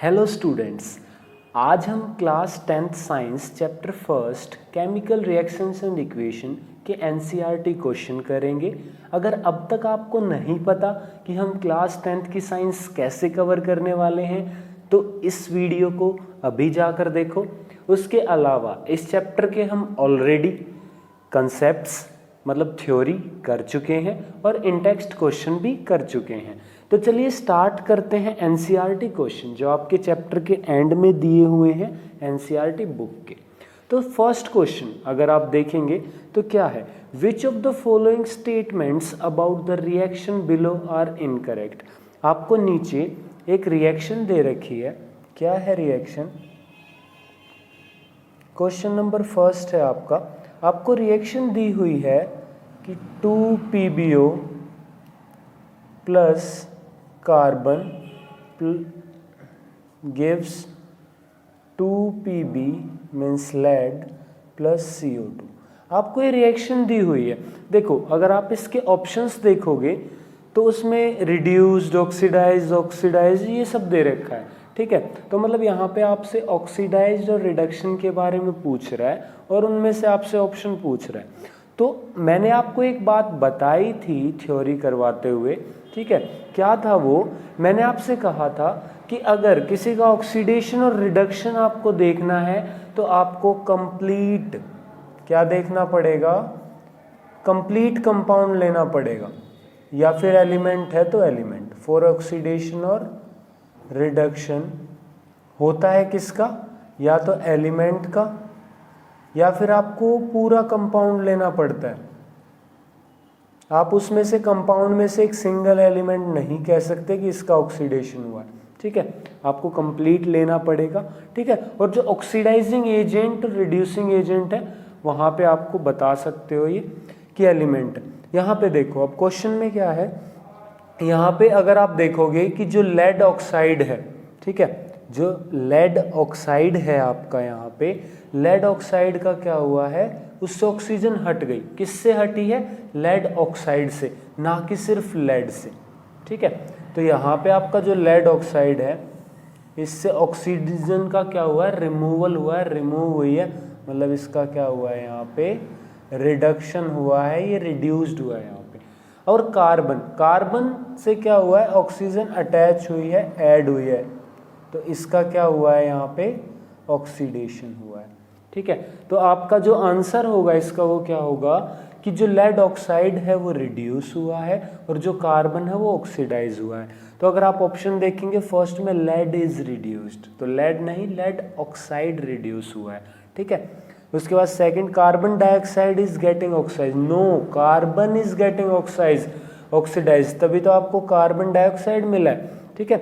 Hello students, आज हम class 10th science chapter first chemical reactions and equation के NCERT question करेंगे। अगर अब तक आपको नहीं पता कि हम क्लास 10th की साइंस कैसे कवर करने वाले हैं तो इस वीडियो को अभी जाकर देखो। उसके अलावा इस चैप्टर के हम ऑलरेडी कंसेप्ट्स मतलब थ्योरी कर चुके हैं और इन टेक्स्ट क्वेश्चन भी कर चुके हैं। तो चलिए स्टार्ट करते हैं एनसीईआरटी क्वेश्चन जो आपके चैप्टर के एंड में दिए हुए हैं एनसीईआरटी बुक के। तो फर्स्ट क्वेश्चन अगर आप देखेंगे तो क्या है, which of the following statements about the reaction below are incorrect. आपको नीचे एक रिएक्शन दे रखी है, क्या है रिएक्शन, क्वेश्चन नंबर फर्स्ट है आपको रिएक्शन दी हुई है कि 2PbO plus carbon gives 2Pb means lead plus CO2। आपको ये रिएक्शन दी हुई है। देखो अगर आप इसके ऑप्शंस देखोगे तो उसमें रिड्यूस्ड, ऑक्सीडाइज ये सब दे रखा है, ठीक है। तो मतलब यहाँ पे आपसे ऑक्सीडाइज्ड और रिडक्शन के बारे में पूछ रहा है और उनमें से आपसे ऑप्शन पूछ रहा है। तो मैंने आपको एक बात बताई थी थ्योरी करवाते हुए, ठीक है, क्या था वो, मैंने आपसे कहा था कि अगर किसी का ऑक्सीडेशन और रिडक्शन आपको देखना है तो आपको कंप्लीट क्या देखना पड़ेगा, कंप्लीट कंपाउंड लेना पड़ेगा, या फिर एलिमेंट है तो एलिमेंट। फॉर ऑक्सीडेशन और रिडक्शन होता है किसका, या तो एलिमेंट का या फिर आपको पूरा कंपाउंड लेना पड़ता है। आप उसमें से कंपाउंड में से एक सिंगल एलिमेंट नहीं कह सकते कि इसका ऑक्सीडेशन हुआ है, ठीक है, आपको कंप्लीट लेना पड़ेगा, ठीक है। और जो ऑक्सीडाइजिंग एजेंट रिड्यूसिंग एजेंट है वहाँ पे आपको बता सकते हो ये कि एलिमेंट। यहाँ पे देखो अब क्वेश्चन में क्या है, यहाँ पे अगर आप देखोगे कि जो लेड ऑक्साइड है, ठीक है, जो लेड ऑक्साइड है आपका, यहाँ पे लेड ऑक्साइड का क्या हुआ है, उससे ऑक्सीजन हट गई। किससे हटी है, लेड ऑक्साइड से, ना कि सिर्फ लेड से, ठीक है। तो यहाँ पे आपका जो लेड ऑक्साइड है इससे ऑक्सीजन का क्या हुआ है, रिमूवल हुआ है, रिमूव हुई है, मतलब इसका क्या हुआ है, यहाँ पे रिडक्शन हुआ है, ये रिड्यूस्ड हुआ है यहाँ पे। और कार्बन से क्या हुआ है, ऑक्सीजन अटैच हुई है, ऐड हुई है, तो इसका क्या हुआ है, यहाँ पे ऑक्सीडेशन हुआ है, ठीक है। तो आपका जो आंसर होगा इसका वो क्या होगा कि जो लेड ऑक्साइड है वो रिड्यूस हुआ है और जो कार्बन है वो ऑक्सीडाइज हुआ है। तो अगर आप ऑप्शन देखेंगे फर्स्ट में लेड इज रिड्यूस्ड, तो लेड नहीं, लेड ऑक्साइड रिड्यूस हुआ है, ठीक है। उसके बाद second, carbon dioxide is getting oxide, no, carbon is getting oxidise, तभी तो आपको कार्बन डाइऑक्साइड मिला है, ठीक है।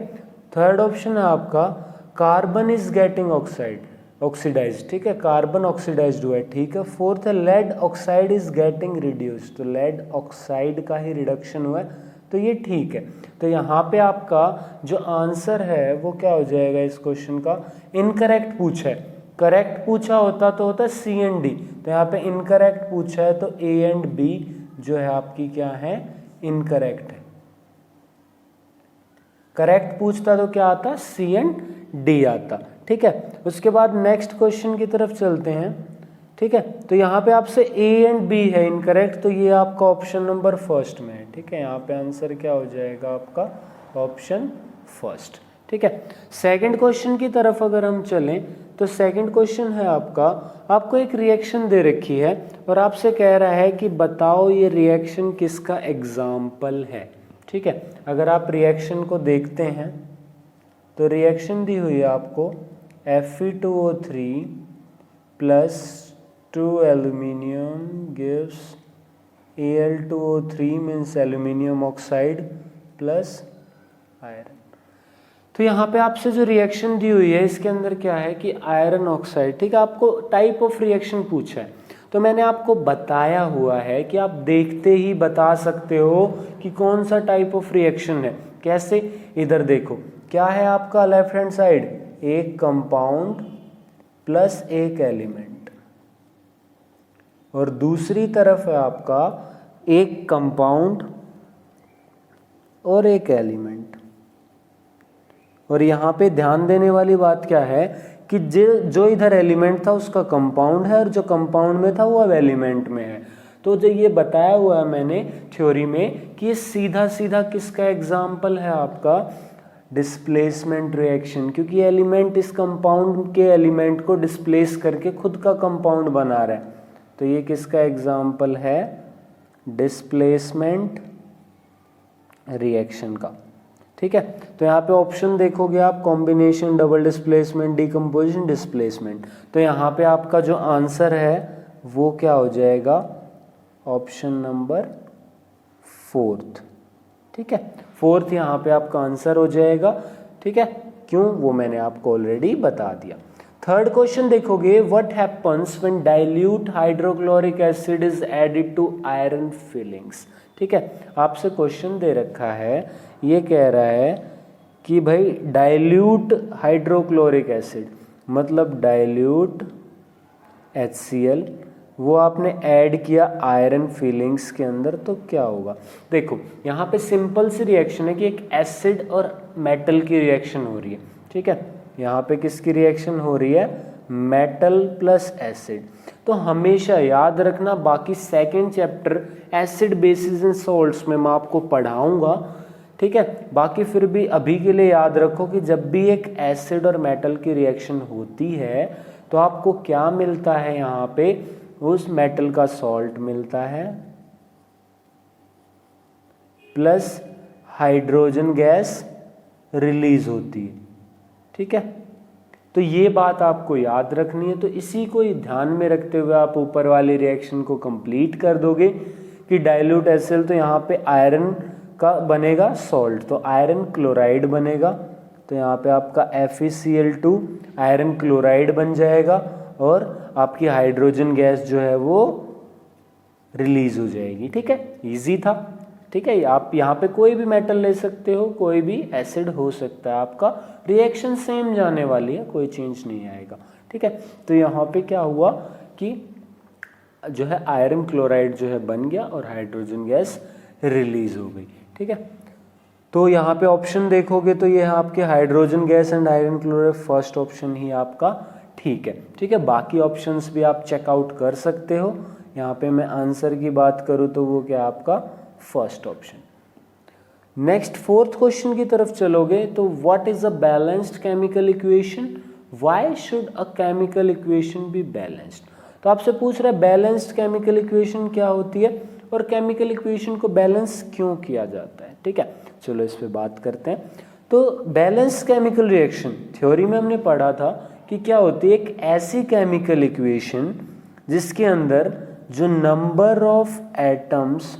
थर्ड ऑप्शन है आपका कार्बन इज गेटिंग ऑक्सीडाइज, ठीक है, कार्बन ऑक्सीडाइज्ड हुआ है, ठीक है। फोर्थ है lead oxide is getting reduced, तो लेड ऑक्साइड का ही रिडक्शन हुआ है, तो ये ठीक है। तो यहाँ पे आपका जो आंसर है वो क्या हो जाएगा, इस क्वेश्चन का इनकरेक्ट पूछा है। करेक्ट पूछा होता तो होता C एंड D, तो यहाँ पे इनकरेक्ट पूछा है तो A एंड B जो है आपकी क्या है, इनकरेक्ट है। करेक्ट पूछता तो क्या आता, C एंड D आता, ठीक है। उसके बाद नेक्स्ट क्वेश्चन की तरफ चलते हैं, ठीक है। तो यहाँ पे आपसे A एंड B है इनकरेक्ट, तो ये आपका ऑप्शन नंबर फर्स्ट में है, ठीक है। यहाँ पे आंसर क्या हो जाएगा आपका, ऑप्शन फर्स्ट, ठीक है। सेकंड क्वेश्चन की तरफ अगर हम चलें तो सेकंड क्वेश्चन है आपको एक रिएक्शन दे रखी है और आपसे कह रहा है कि बताओ ये रिएक्शन किसका एग्जाम्पल है, ठीक है। अगर आप रिएक्शन को देखते हैं तो रिएक्शन दी हुई है आपको Fe2O3 plus 2 aluminium gives Al2O3 means aluminium oxide plus iron. तो यहाँ पे आपसे जो रिएक्शन दी हुई है इसके अंदर क्या है कि आयरन ऑक्साइड, ठीक है। आपको टाइप ऑफ रिएक्शन पूछा है तो मैंने आपको बताया हुआ है कि आप देखते ही बता सकते हो कि कौन सा टाइप ऑफ रिएक्शन है। कैसे, इधर देखो क्या है आपका लेफ्ट हैंड साइड, एक कंपाउंड प्लस एक एलिमेंट, और दूसरी तरफ है आपका एक कंपाउंड और एक एलिमेंट। और यहाँ पे ध्यान देने वाली बात क्या है कि जो इधर एलिमेंट था उसका कंपाउंड है और जो कंपाउंड में था वो अब एलिमेंट में है। तो जो ये बताया हुआ है मैंने थ्योरी में कि ये सीधा सीधा किसका एग्जाम्पल है, आपका डिस्प्लेसमेंट रिएक्शन, क्योंकि एलिमेंट इस कंपाउंड के एलिमेंट को डिस्प्लेस करके खुद का कंपाउंड बना रहा है। तो ये किसका एग्जाम्पल है, डिस्प्लेसमेंट रिएक्शन का। ठीक है, तो यहाँ पे ऑप्शन देखोगे आप, combination, double displacement, decomposition, displacement. तो यहाँ पे आपका जो आंसर है वो क्या हो जाएगा, ऑप्शन नंबर 4। ठीक है, 4 यहाँ पे आपका आंसर हो जाएगा। ठीक है, क्यों, वो मैंने आपको ऑलरेडी बता दिया। थर्ड क्वेश्चन देखोगे, what happens when dilute hydrochloric acid is added to iron filings. ठीक है, आपसे क्वेश्चन दे रखा है, ये कह रहा है कि भाई डाइल्यूट हाइड्रोक्लोरिक एसिड मतलब डाइल्यूट HCl वो आपने ऐड किया आयरन फिलिंग्स के अंदर, तो क्या होगा। देखो यहाँ पे सिंपल सी रिएक्शन है कि एक एसिड और मेटल की रिएक्शन हो रही है। ठीक है, यहाँ पे किसकी रिएक्शन हो रही है, मेटल प्लस एसिड। तो हमेशा याद रखना, बाकी second chapter acid basis and salts में मैं आपको पढ़ाऊंगा। ठीक है, बाकी फिर भी अभी के लिए याद रखो कि जब भी एक एसिड और मेटल की रिएक्शन होती है तो आपको क्या मिलता है, यहाँ पे उस मेटल का सॉल्ट मिलता है प्लस हाइड्रोजन गैस रिलीज होती है। ठीक है, तो ये बात आपको याद रखनी है। तो इसी को ही ध्यान में रखते हुए आप ऊपर वाली रिएक्शन को कंप्लीट कर दोगे कि डाइल्यूट HCl, तो यहाँ पे आयरन का बनेगा सॉल्ट, तो आयरन क्लोराइड बनेगा। तो यहाँ पे आपका FeCl2 आयरन क्लोराइड बन जाएगा और आपकी हाइड्रोजन गैस जो है वो रिलीज हो जाएगी। ठीक है, इजी था। ठीक है, आप यहाँ पे कोई भी मेटल ले सकते हो, कोई भी एसिड हो सकता है, आपका रिएक्शन सेम जाने वाली है, कोई चेंज नहीं आएगा। ठीक है, तो यहाँ पे क्या हुआ कि जो है आयरन क्लोराइड जो है बन गया और हाइड्रोजन गैस रिलीज हो गई। ठीक है, तो यहाँ पे ऑप्शन देखोगे तो ये आपके hydrogen gas and iron chloride, first option ही आपका ठीक है। ठीक है, बाकी ऑप्शंस भी आप चेकआउट कर सकते हो। यहाँ पे मैं आंसर की बात करूँ तो वो क्या आपका first option. Next fourth question की तरफ चलोगे तो what is a balanced chemical equation, why should a chemical equation be balanced. तो आपसे पूछ रहा है बैलेंस्ड केमिकल इक्वेशन क्या होती है और केमिकल इक्वेशन को बैलेंस क्यों किया जाता है। ठीक है, चलो इस पे बात करते हैं। तो बैलेंस केमिकल रिएक्शन थ्योरी में हमने पढ़ा था कि क्या होती है, एक ऐसी केमिकल इक्वेशन जिसके अंदर जो number of atoms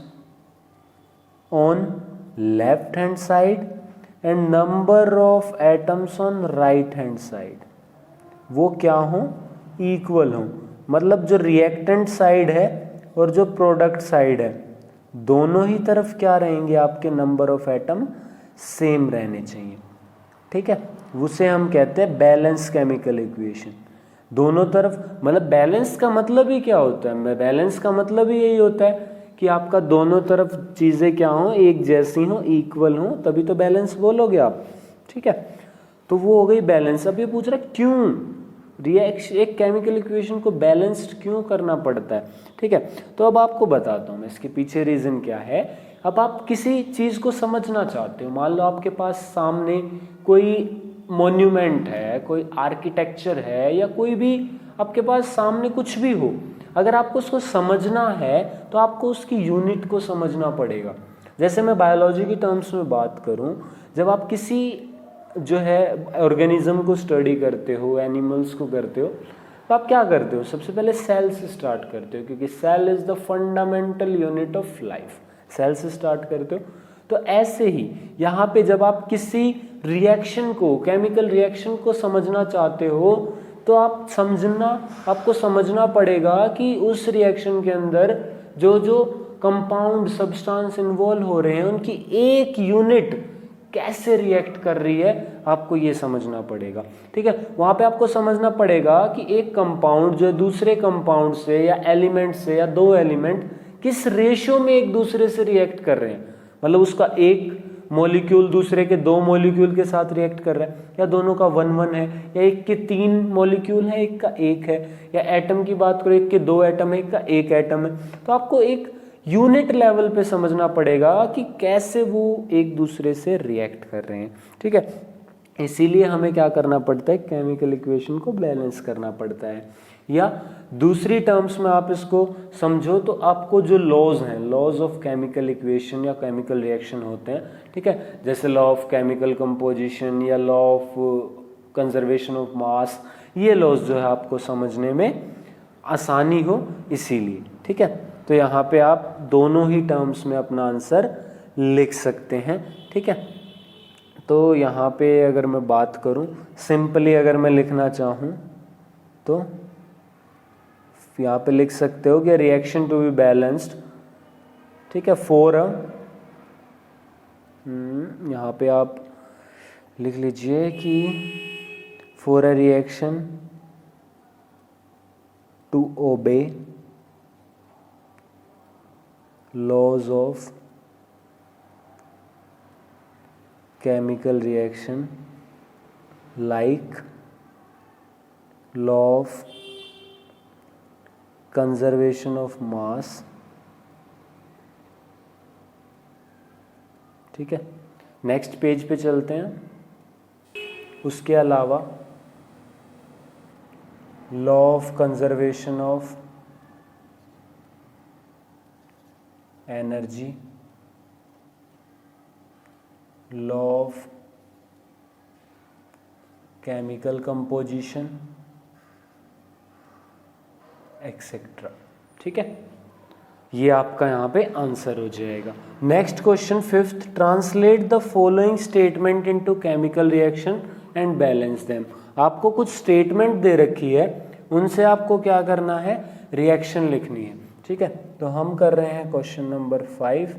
on left hand side and number of atoms on right hand side वो क्या हो, इक्वल हो। मतलब जो रिएक्टेंट साइड है और जो प्रोडक्ट साइड है दोनों ही तरफ क्या रहेंगे, आपके नंबर ऑफ एटम सेम रहने चाहिए। ठीक है, उसे हम कहते हैं बैलेंस केमिकल इक्वेशन। दोनों तरफ, मतलब बैलेंस का मतलब ही क्या होता है, बैलेंस का मतलब ही यही होता है कि आपका दोनों तरफ चीजें क्या हो, एक जैसी हो, इक्वल हो, तभी तो बैलेंस बोलोगे आप। ठीक है, तो वो हो गई बैलेंस। अब ये पूछ रहा है क्यों रिएक्शन, एक केमिकल इक्वेशन को बैलेंस्ड क्यों करना पड़ता है। ठीक है, तो अब आपको बताता हूँ मैं इसके पीछे रीजन क्या है। अब आप किसी चीज को समझना चाहते हो, मान लो आपके पास सामने कोई मॉन्यूमेंट है, कोई आर्किटेक्चर है, या कोई भी आपके पास सामने कुछ भी हो, अगर आपको उसको समझना है तो आपको उसकी यूनिट को समझना पड़ेगा। जैसे मैं बायोलॉजी की टर्म्स में बात करूं, जब आप किसी जो है ऑर्गेनिज्म को स्टडी करते हो, एनिमल्स को करते हो, तो आप क्या करते हो, सबसे पहले सेल से स्टार्ट करते हो, क्योंकि cell is the fundamental unit of life. Cell से स्टार्ट करते हो। तो ऐसे ही यहाँ पे जब आप किसी रिएक्शन को, केमिकल रिएक्शन को समझना चाहते हो तो आपको समझना पड़ेगा कि उस रिएक्शन के अंदर जो जो कंपाउंड सब्सटेंस इन्वॉल्व हो रहे हैं उनकी एक यूनिट कैसे रिएक्ट कर रही है, आपको ये समझना पड़ेगा। ठीक है, वहां पे आपको समझना पड़ेगा कि एक कंपाउंड जो दूसरे कंपाउंड से या एलिमेंट से या दो एलिमेंट किस रेशियो में एक दूसरे से रिएक्ट कर रहे हैं। मतलब उसका एक मॉलिक्यूल दूसरे के 2 मॉलिक्यूल के साथ रिएक्ट कर रहा है, या दोनों का 1-1 है, या एक के 3 मॉलिक्यूल है एक का 1 है, या एटम की बात करो एक के 2 एटम है एक का 1 एटम है। तो आपको एक यूनिट लेवल पे समझना पड़ेगा कि कैसे वो एक दूसरे से रिएक्ट कर रहे हैं, ठीक है। इसीलिए हमें क्या करना पड़ता है, केमिकल इक्वेशन को बैलेंस करना पड़ता है। या दूसरी टर्म्स में आप इसको समझो तो आपको जो लॉज हैं, लॉज ऑफ केमिकल इक्वेशन या केमिकल रिएक्शन होते हैं, ठीक है, जैसे लॉ ऑफ केमिकल कंपोजिशन या law of conservation of mass, ये लॉज जो है आपको समझने में आसानी हो इसीलिए, ठीक है। तो यहाँ पे आप दोनों ही टर्म्स में अपना आंसर लिख सकते हैं, ठीक है। तो यहाँ पे अगर मैं बात करूँ सिंपली, अगर मैं लिखना चाहूँ तो यहाँ पे लिख सकते हो कि रिएक्शन टू बी बैलेंस्ड, ठीक है, फॉर अ, यहाँ पे आप लिख लीजिए कि for a reaction to obey laws of chemical reaction like law of conservation of mass, ठीक है। नेक्स्ट पेज पे चलते हैं। उसके अलावा law of conservation of energy, law of chemical composition etcetera, ठीक है। ये आपका यहाँ पे आंसर हो जाएगा। Next question 5th, translate the following statement into chemical reaction and balance them. आपको कुछ स्टेटमेंट दे रखी है, उनसे आपको क्या करना है, रिएक्शन लिखनी है, ठीक है। तो हम कर रहे हैं question number 5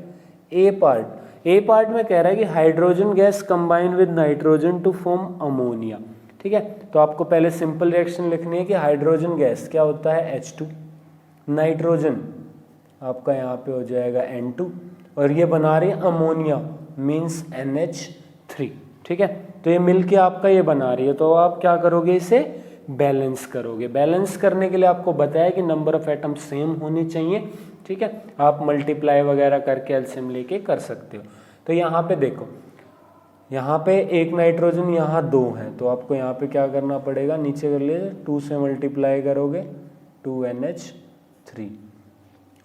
A part. A part में कह रहा है कि hydrogen gas combine with nitrogen to form ammonia, ठीक है। तो आपको पहले सिंपल रिएक्शन लिखनी है कि हाइड्रोजन गैस क्या होता है H2, नाइट्रोजन आपका यहाँ पे हो जाएगा N2, और ये बना रही है अमोनिया मीन्स NH3, ठीक है। तो ये मिलके आपका ये बना रही है, तो आप क्या करोगे, इसे बैलेंस करोगे। बैलेंस करने के लिए आपको बताया कि नंबर ऑफ एटम सेम होने चाहिए, ठीक है। आप मल्टीप्लाई वगैरह करके एलसीएम लेके कर सकते हो। तो यहाँ पे देखो, यहाँ पे एक नाइट्रोजन, यहाँ 2 है, तो आपको यहाँ पे क्या करना पड़ेगा, नीचे कर लिए 2 से मल्टीप्लाई करोगे 2NH3।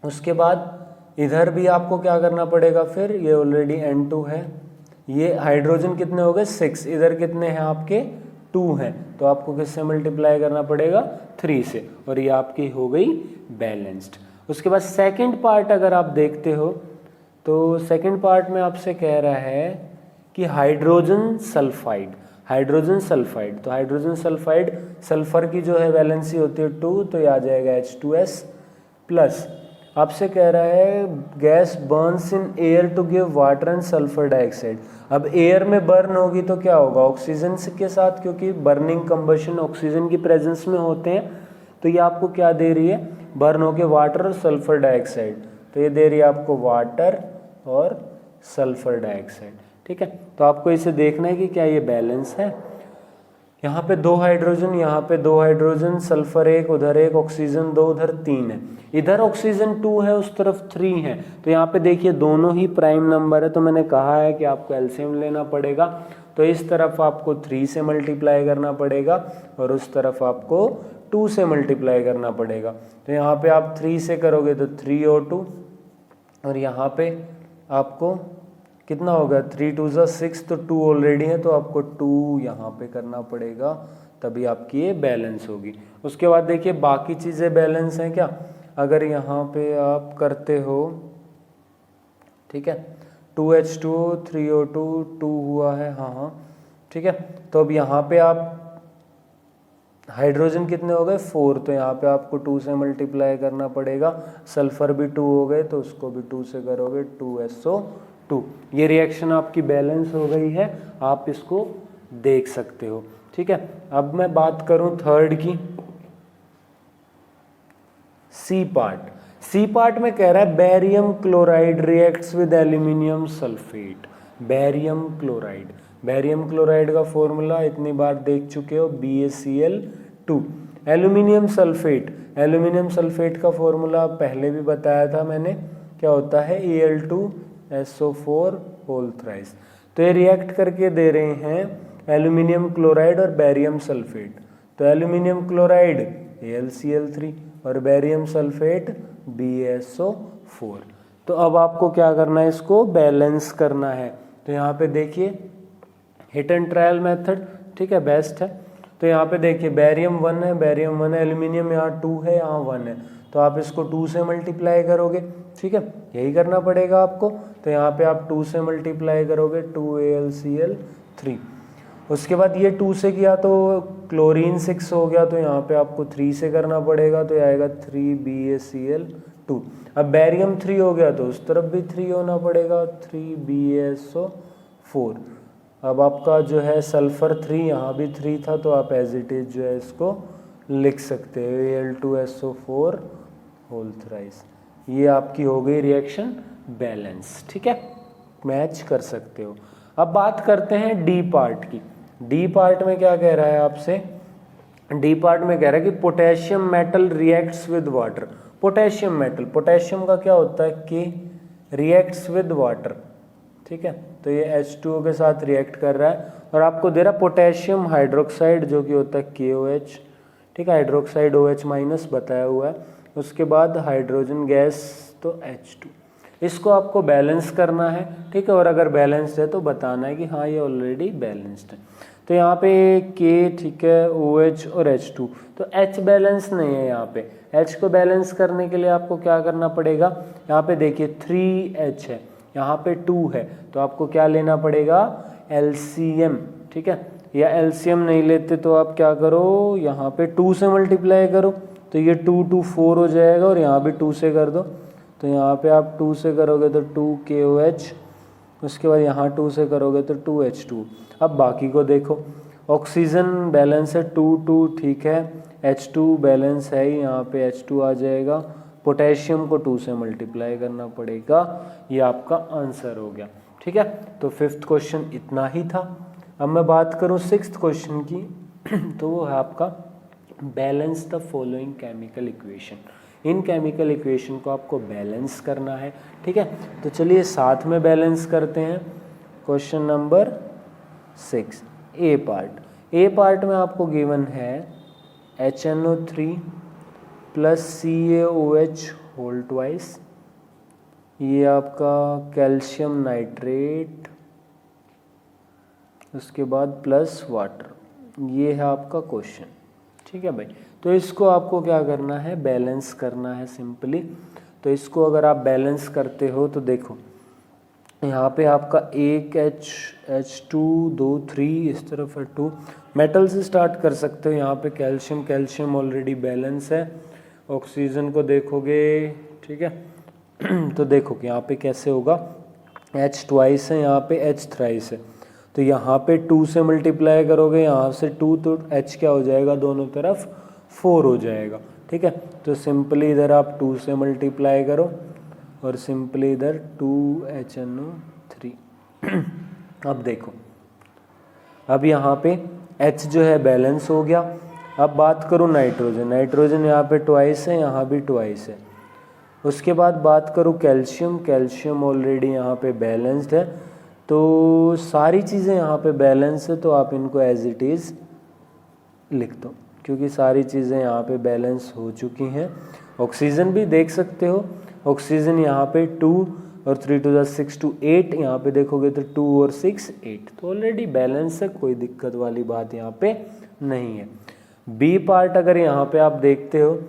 उसके बाद इधर भी आपको क्या करना पड़ेगा, फिर ये ऑलरेडी N2 है, ये हाइड्रोजन कितने हो गए 6, इधर कितने हैं आपके 2 हैं, तो आपको किससे मल्टीप्लाई करना पड़ेगा 3 से, और ये आपकी हो गई बैलेंस्ड। उसके बाद सेकंड पार्ट अगर आप देखते हो तो सेकंड पार्ट में आपसे कह रहा है कि हाइड्रोजन सल्फाइड, हाइड्रोजन सल्फाइड, तो हाइड्रोजन सल्फाइड सल्फर की जो है वैलेंसी होती है 2, तो ये आ जाएगा H2S प्लस। आपसे कह रहा है gas burns in air to give water and sulphur dioxide. अब एयर में बर्न होगी तो क्या होगा, ऑक्सीजन के साथ, क्योंकि बर्निंग कंबशन ऑक्सीजन की प्रेजेंस में होते हैं। तो ये आपको क्या दे रही है, बर्न होके वाटर और सल्फर डाइऑक्साइड, तो ये दे रही है आपको वाटर और सल्फर डाइऑक्साइड, ठीक है। तो आपको इसे देखना है कि क्या ये बैलेंस है। यहाँ पे 2 हाइड्रोजन, यहाँ पे 2 हाइड्रोजन, सल्फर 1, उधर 1, ऑक्सीजन 2, उधर 3 है, इधर ऑक्सीजन 2 है, उस तरफ 3 है। तो यहाँ पे देखिए दोनों ही प्राइम नंबर है, तो मैंने कहा है कि आपको एलसीएम लेना पड़ेगा। तो इस तरफ आपको 3 से मल्टीप्लाई करना पड़ेगा और उस तरफ आपको 2 से मल्टीप्लाई करना पड़ेगा। तो यहाँ पे आप 3 से करोगे तो 3O2, और यहाँ पे आपको कितना होगा 3 2 6, तो 2 ऑलरेडी है, तो आपको 2 यहाँ पे करना पड़ेगा, तभी आपकी ये बैलेंस होगी। उसके बाद देखिए बाकी चीज़ें बैलेंस हैं क्या, अगर यहाँ पे आप करते हो, ठीक है, 2H2O 3O2 2 हुआ है, हाँ, ठीक है। तो अब यहाँ पे आप हाइड्रोजन कितने हो गए 4, तो यहाँ पे आपको 2 से मल्टीप्लाई करना पड़ेगा। सल्फर भी 2 हो गए, तो उसको भी 2 से करोगे 2SO2। ये रिएक्शन आपकी बैलेंस हो गई है, आप इसको देख सकते हो, ठीक है। अब मैं बात करूं थर्ड की, सी पार्ट। सी पार्ट में कह रहा है barium chloride reacts with aluminium sulphate. Barium chloride. Barium chloride का फॉर्मूला इतनी बार देख चुके हो, BaCl2। Aluminium sulphate, aluminium sulphate का फॉर्मूला पहले भी बताया था मैंने, क्या होता है, Al2SO4 होल थ्राइस। तो ये रिएक्ट करके दे रहे हैं एल्यूमिनियम क्लोराइड और बैरियम सल्फेट। तो एल्यूमिनियम क्लोराइड AlCl3 और बैरियम सल्फेट BaSO4। तो अब आपको क्या करना है, इसको बैलेंस करना है। तो यहाँ पे देखिए हिट एंड ट्रायल मेथड, ठीक है, बेस्ट है। तो यहाँ पे देखिए बैरियम 1 है, बैरियम 1 है, एल्यूमिनियम यहाँ 2 है, यहाँ 1 है, तो आप इसको 2 से मल्टीप्लाई करोगे, ठीक है, यही करना पड़ेगा आपको। तो यहाँ पे आप 2 से मल्टीप्लाई करोगे, 2AlCl3। उसके बाद ये 2 से किया तो क्लोरीन 6 हो गया, तो यहाँ पे आपको 3 से करना पड़ेगा, तो ये आएगा 3BaCl2। अब बैरियम 3 हो गया तो उस तरफ भी 3 होना पड़ेगा, 3BaSO4। अब आपका जो है सल्फर 3, यहाँ भी 3 था, तो आप एज इट इज जो है इसको लिख सकते हो, Al2SO4 होल थ्राइस। ये आपकी हो गई रिएक्शन बैलेंस, ठीक है, मैच कर सकते हो। अब बात करते हैं डी पार्ट की। डी पार्ट में क्या कह रहा है आपसे, डी पार्ट में कह रहा है कि potassium metal reacts with water. Potassium metal, potassium का क्या होता है, कि रिएक्ट्स विद वाटर, ठीक है, तो ये H2O के साथ रिएक्ट कर रहा है और आपको दे रहा पोटेशियम हाइड्रोक्साइड जो कि होता है KOH, ठीक है, हाइड्रोक्साइड OH माइनस बताया हुआ है। उसके बाद हाइड्रोजन गैस तो H2, इसको आपको बैलेंस करना है, ठीक है, और अगर बैलेंस्ड है तो बताना है कि हाँ ये ऑलरेडी बैलेंस्ड है। तो यहाँ पे K, ठीक है, OH और H2, तो H बैलेंस नहीं है यहाँ पे। H को बैलेंस करने के लिए आपको क्या करना पड़ेगा, यहाँ पे देखिए 3H है, यहाँ पे 2 है, तो आपको क्या लेना पड़ेगा, LCM, ठीक है, या LCM नहीं लेते तो आप क्या करो, यहाँ पे 2 से मल्टीप्लाई करो, तो ये 2 2 4 हो जाएगा, और यहाँ भी 2 से कर दो, तो यहाँ पे आप 2 से करोगे तो 2KOH, उसके बाद यहाँ 2 से करोगे तो 2H2। अब बाकी को देखो, ऑक्सीजन बैलेंस है 2 2, ठीक है, H2 बैलेंस है ही, यहाँ पे H2 आ जाएगा, पोटेशियम को 2 से मल्टीप्लाई करना पड़ेगा, ये आपका आंसर हो गया, ठीक है। तो 5th क्वेश्चन इतना ही था। अब मैं बात करूँ 6th क्वेश्चन की, तो वो है आपका balance the following chemical equation. In chemical equation को आपको बैलेंस करना है, ठीक है। तो चलिए साथ में बैलेंस करते हैं। Question number 6, A part. A part में आपको गिवन है HNO3 plus CaOH whole twice, ये आपका कैल्शियम नाइट्रेट, उसके बाद प्लस वाटर, ये है आपका क्वेश्चन, ठीक है भाई। तो इसको आपको क्या करना है, बैलेंस करना है सिंपली। तो इसको अगर आप बैलेंस करते हो तो देखो यहाँ पे आपका एक H2 2 3, इस तरफ है 2। मेटल से स्टार्ट कर सकते हो, यहाँ पे कैल्शियम, कैल्शियम ऑलरेडी बैलेंस है। ऑक्सीजन को देखोगे, ठीक है, तो देखो कि यहाँ पे कैसे होगा, H ट्वाइस है, यहाँ पे H थ्राइस है, तो यहाँ पे 2 से मल्टीप्लाई करोगे, यहाँ से 2, तो H क्या हो जाएगा, दोनों तरफ 4 हो जाएगा, ठीक है। तो सिंपली इधर आप 2 से मल्टीप्लाई करो और सिंपली इधर 2HNO3। अब देखो, अब यहाँ पे H जो है बैलेंस हो गया। अब बात करूँ नाइट्रोजन, नाइट्रोजन यहाँ पे ट्वाइस है, यहाँ भी ट्वाइस है। उसके बाद बात करूँ कैल्शियम, कैल्शियम ऑलरेडी यहाँ पे बैलेंस्ड है। तो सारी चीज़ें यहाँ पे बैलेंस है, तो आप इनको एज इट इज़ लिख दो, क्योंकि सारी चीज़ें यहाँ पे बैलेंस हो चुकी हैं। ऑक्सीजन भी देख सकते हो, ऑक्सीजन यहाँ पे 2 और 3 to the 6 to 8, यहाँ पे देखोगे तो 2 और 6 8, तो ऑलरेडी बैलेंस है, कोई दिक्कत वाली बात यहाँ पे नहीं है। बी पार्ट अगर यहाँ पे आप देखते हो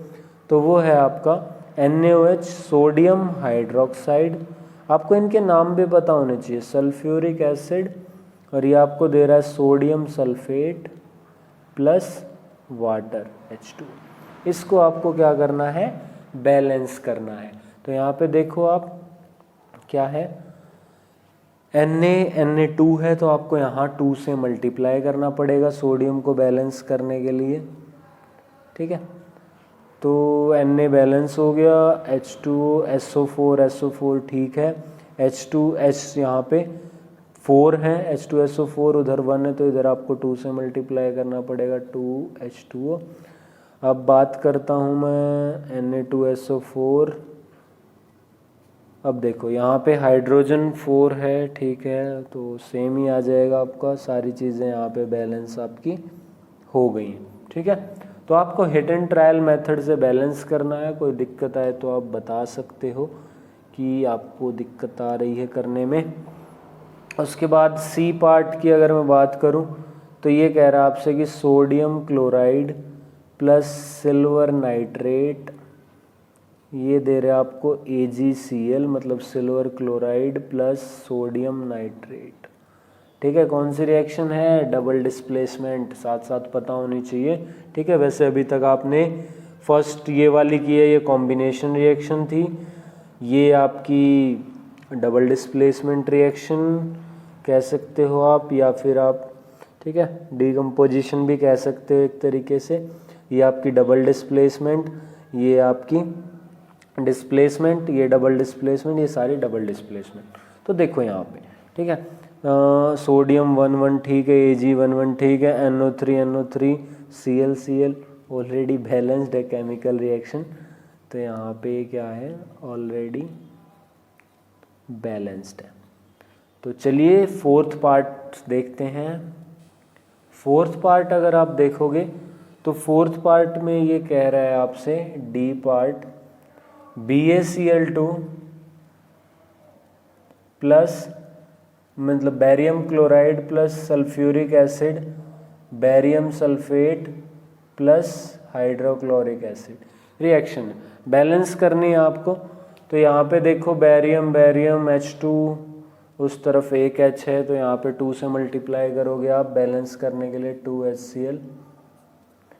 तो वो है आपका NaOH, सोडियम हाइड्रोक्साइड। आपको इनके नाम भी पता होने चाहिए, सल्फ्यूरिक एसिड, और ये आपको दे रहा है sodium sulphate plus water H2। इसको आपको क्या करना है, बैलेंस करना है। तो यहाँ पे देखो आप क्या है, Na2 है, तो आपको यहाँ 2 से मल्टीप्लाई करना पड़ेगा सोडियम को बैलेंस करने के लिए, ठीक है। तो Na बैलेंस हो गया, H2SO4 ठीक है, H2H यहाँ पे 4 है, H2SO4 उधर 1 है, तो इधर आपको 2 से मल्टीप्लाई करना पड़ेगा, 2H2O। अब बात करता हूँ मैं Na2SO4। अब देखो यहाँ पे हाइड्रोजन 4 है, ठीक है, तो सेम ही आ जाएगा आपका, सारी चीज़ें यहाँ पे बैलेंस आपकी हो गई हैं, ठीक है। तो आपको हिट एंड ट्रायल मेथड से बैलेंस करना है, कोई दिक्कत आए तो आप बता सकते हो कि आपको दिक्कत आ रही है करने में। उसके बाद सी पार्ट की अगर मैं बात करूं तो ये कह रहा है आपसे कि sodium chloride plus silver nitrate, ये दे रहे आपको AgCl, मतलब silver chloride plus sodium nitrate, ठीक है। कौन सी रिएक्शन है? डबल डिस्प्लेसमेंट, साथ साथ पता होनी चाहिए, ठीक है। वैसे अभी तक आपने फर्स्ट ये वाली की है, ये कॉम्बिनेशन रिएक्शन थी, ये आपकी डबल डिस्प्लेसमेंट रिएक्शन कह सकते हो आप, या फिर आप, ठीक है, डीकम्पोजिशन भी कह सकते हो एक तरीके से। ये आपकी डबल डिस्प्लेसमेंट, ये आपकी डिस्प्लेसमेंट, ये डबल डिस्प्लेसमेंट, ये सारी डबल डिस्प्लेसमेंट। तो देखो यहाँ पे, ठीक है, सोडियम 1 ठीक है, Ag 1 ठीक है, NO3 Cl ऑलरेडी बैलेंस्ड है केमिकल रिएक्शन, तो यहाँ पे क्या है, ऑलरेडी बैलेंस्ड है। तो चलिए फोर्थ पार्ट देखते हैं। फोर्थ पार्ट अगर आप देखोगे तो फोर्थ पार्ट में ये कह रहा है आपसे डी पार्ट, BaCl2 प्लस, मतलब barium chloride plus sulphuric acid, barium sulphate plus hydrochloric acid reaction balance करनी है आपको। तो यहाँ पे देखो बैरियम H2, उस तरफ एक H है, तो यहाँ पे 2 से मल्टीप्लाई करोगे आप बैलेंस करने के लिए, 2HCl,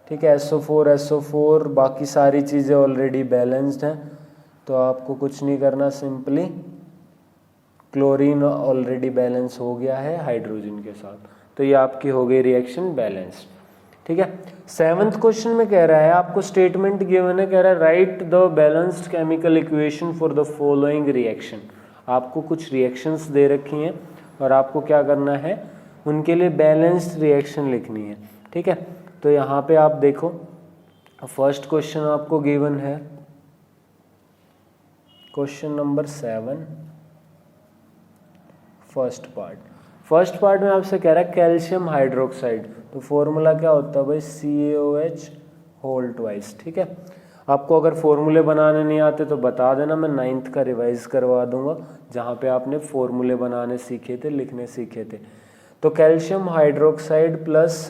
ठीक है, SO4, बाकी सारी चीज़ें ऑलरेडी बैलेंस्ड हैं, तो आपको कुछ नहीं करना, सिंपली क्लोरीन ऑलरेडी बैलेंस हो गया है हाइड्रोजन के साथ, तो ये आपकी हो गई रिएक्शन बैलेंस्ड, ठीक है। 7th क्वेश्चन में कह रहा है आपको स्टेटमेंट गिवन है, कह रहा है right the balanced chemical equation for the following reaction. आपको कुछ रिएक्शंस दे रखी हैं और आपको क्या करना है, उनके लिए बैलेंस्ड रिएक्शन लिखनी है, ठीक है। तो यहाँ पे आप देखो फर्स्ट क्वेश्चन आपको गिवन है, क्वेश्चन नंबर 7, फर्स्ट पार्ट में आपसे कह रहा है कैल्शियम हाइड्रोक्साइड, तो फॉर्मूला क्या होता है भाई, CaOH होल ट्वाइस, ठीक है। आपको अगर फॉर्मूले बनाने नहीं आते तो बता देना, मैं 9th का रिवाइज करवा दूंगा जहाँ पे आपने फॉर्मूले बनाने सीखे थे, लिखने सीखे थे। तो calcium hydroxide plus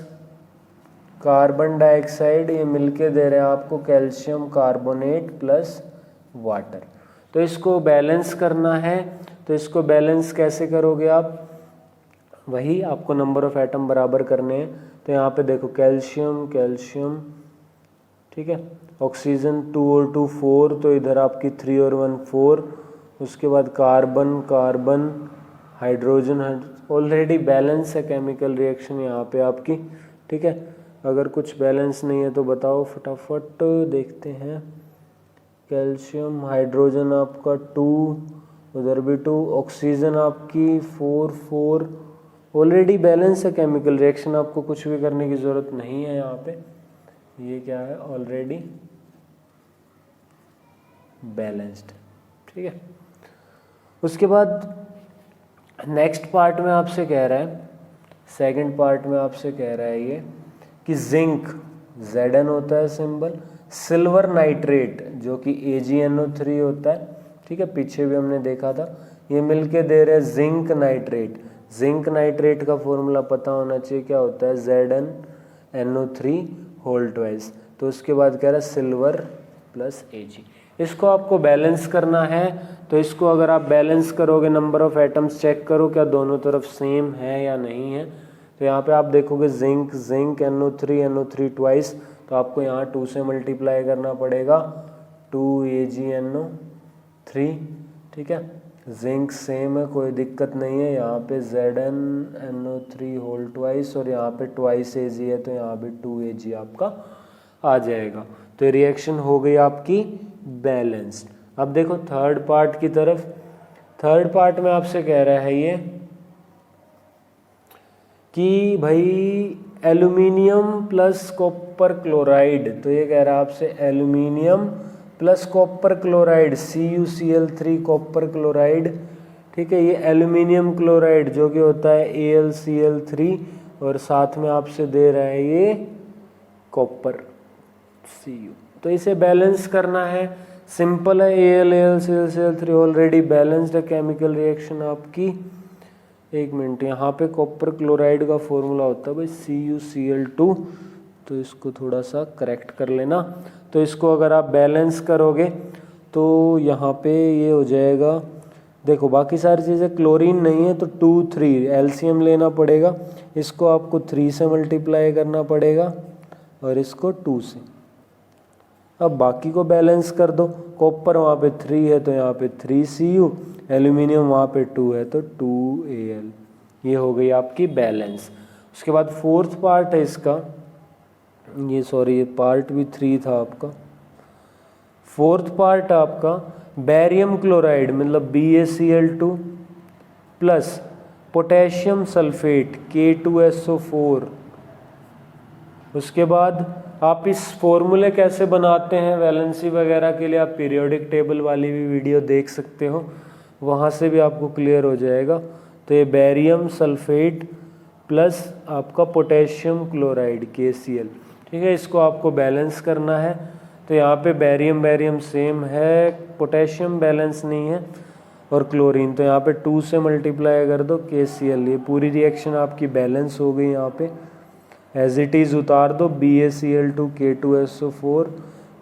carbon dioxide, ये मिलके दे रहे हैं आपको कैल्शियम कार्बोनेट प्लस वाटर। तो इसको बैलेंस करना है, तो इसको बैलेंस कैसे करोगे आप, वही आपको नंबर ऑफ एटम बराबर करने हैं। तो यहाँ पे देखो कैल्शियम, ठीक है, ऑक्सीजन 2 और 2 4, तो इधर आपकी 3 और 1 4, उसके बाद कार्बन हाइड्रोजन ऑलरेडी बैलेंस है केमिकल रिएक्शन यहाँ पे आपकी, ठीक है। अगर कुछ बैलेंस नहीं है तो बताओ फटाफट, देखते हैं। कैल्शियम हाइड्रोजन आपका 2, उधर भी 2, ऑक्सीजन आपकी 4 ऑलरेडी बैलेंस है केमिकल रिएक्शन, आपको कुछ भी करने की ज़रूरत नहीं है यहाँ पे, ये क्या है, ऑलरेडी बैलेंस्ड, ठीक है। उसके बाद नेक्स्ट पार्ट में आपसे कह रहा है, सेकंड पार्ट में आपसे कह रहा है ये कि जिंक, Zn होता है सिंबल, सिल्वर नाइट्रेट जो कि AgNO3 होता है, ठीक है, पीछे भी हमने देखा था, ये मिलके दे रहे हैं जिंक नाइट्रेट। जिंक नाइट्रेट का फॉर्मूला पता होना चाहिए, क्या होता है, ZnNO3 होल ट्वाइस। तो उसके बाद कह रहा है सिल्वर प्लस Ag, इसको आपको बैलेंस करना है। तो इसको अगर आप बैलेंस करोगे, नंबर ऑफ एटम्स चेक करो क्या दोनों तरफ सेम है या नहीं है। तो यहाँ पे आप देखोगे जिंक NO3 ट्वाइस, तो आपको यहाँ 2 से मल्टीप्लाई करना पड़ेगा, 2 AgNO3, ठीक है। जिंक सेम है, कोई दिक्कत नहीं है, यहाँ पे ZnNO3 होल ट्वाइस और यहाँ पे ट्वाइस Ag है, तो यहाँ पे 2 Ag आपका आ जाएगा। तो रिएक्शन हो गई आपकी बैलेंस्ड। अब देखो थर्ड पार्ट की तरफ, थर्ड पार्ट में आपसे कह रहा है ये कि भाई एल्यूमिनियम प्लस कॉपर क्लोराइड, तो ये कह रहा है आपसे aluminium plus copper chloride CuCl3 copper chloride, ठीक है। ये एल्यूमिनियम क्लोराइड जो कि होता है AlCl3 और साथ में आपसे दे रहा है ये कॉपर Cu, तो इसे बैलेंस करना है। सिंपल है, AlCl3 ऑलरेडी बैलेंस्ड है केमिकल रिएक्शन आपकी। एक मिनट, यहाँ पे कॉपर क्लोराइड का फॉर्मूला होता है भाई CuCl2, तो इसको थोड़ा सा करेक्ट कर लेना। तो इसको अगर आप बैलेंस करोगे तो यहाँ पे ये हो जाएगा, देखो बाकी सारी चीज़ें क्लोरीन नहीं है तो 2 3 एलसीएम लेना पड़ेगा, इसको आपको 3 से मल्टीप्लाई करना पड़ेगा और इसको 2 से। अब बाकी को बैलेंस कर दो, कॉपर वहाँ पे 3 है तो यहाँ पे 3Cu, एल्यूमिनियम वहाँ पे 2 है तो 2Al, ये हो गई आपकी बैलेंस। उसके बाद फोर्थ पार्ट है इसका, ये पार्ट भी 3 था आपका। फोर्थ पार्ट आपका बेरियम क्लोराइड मतलब BaCl2 plus potassium sulphate K2SO4। उसके बाद आप इस फॉर्मूले कैसे बनाते हैं वैलेंसी वगैरह के लिए, आप पीरियोडिक टेबल वाली भी वीडियो देख सकते हो, वहाँ से भी आपको क्लियर हो जाएगा। तो ये बेरियम सल्फेट प्लस आपका पोटेशियम क्लोराइड KCl, ठीक है, इसको आपको बैलेंस करना है। तो यहाँ पे बेरियम सेम है, पोटेशियम बैलेंस नहीं है और क्लोरीन, तो यहाँ पे 2 से मल्टीप्लाई कर दो KCl, ये पूरी रिएक्शन आपकी बैलेंस हो गई। यहाँ पे एज इट इज़ उतार दो, BaCl2 K2SO4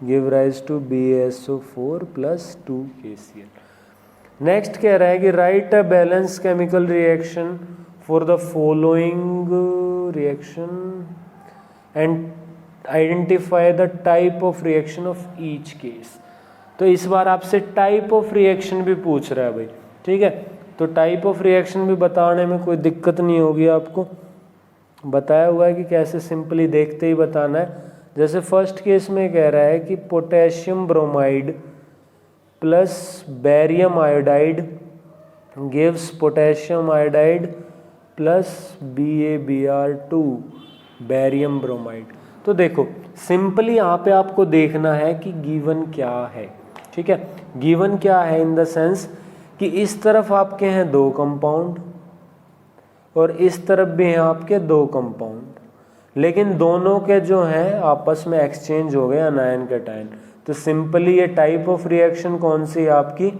give rise to BaSO4 plus 2 KCl। Next कह रहा है कि write a balance chemical reaction for the following reaction and identify the type of reaction of each case. तो इस बार आपसे टाइप ऑफ रिएक्शन भी पूछ रहा है भाई, ठीक है। तो टाइप ऑफ रिएक्शन भी बताने में कोई दिक्कत नहीं होगी, आपको बताया हुआ है कि कैसे सिंपली देखते ही बताना है। जैसे फर्स्ट केस में कह रहा है कि potassium bromide plus barium iodide gives potassium iodide plus BaBr2 barium bromide. तो देखो सिंपली यहाँ पे आपको देखना है कि गिवन क्या है, ठीक है। गिवन क्या है इन द सेंस कि इस तरफ आपके हैं 2 कंपाउंड और इस तरफ भी हैं आपके 2 कंपाउंड, लेकिन दोनों के जो हैं आपस में एक्सचेंज हो गए अनायन कैटायन। तो सिंपली ये टाइप ऑफ रिएक्शन कौन सी है आपकी,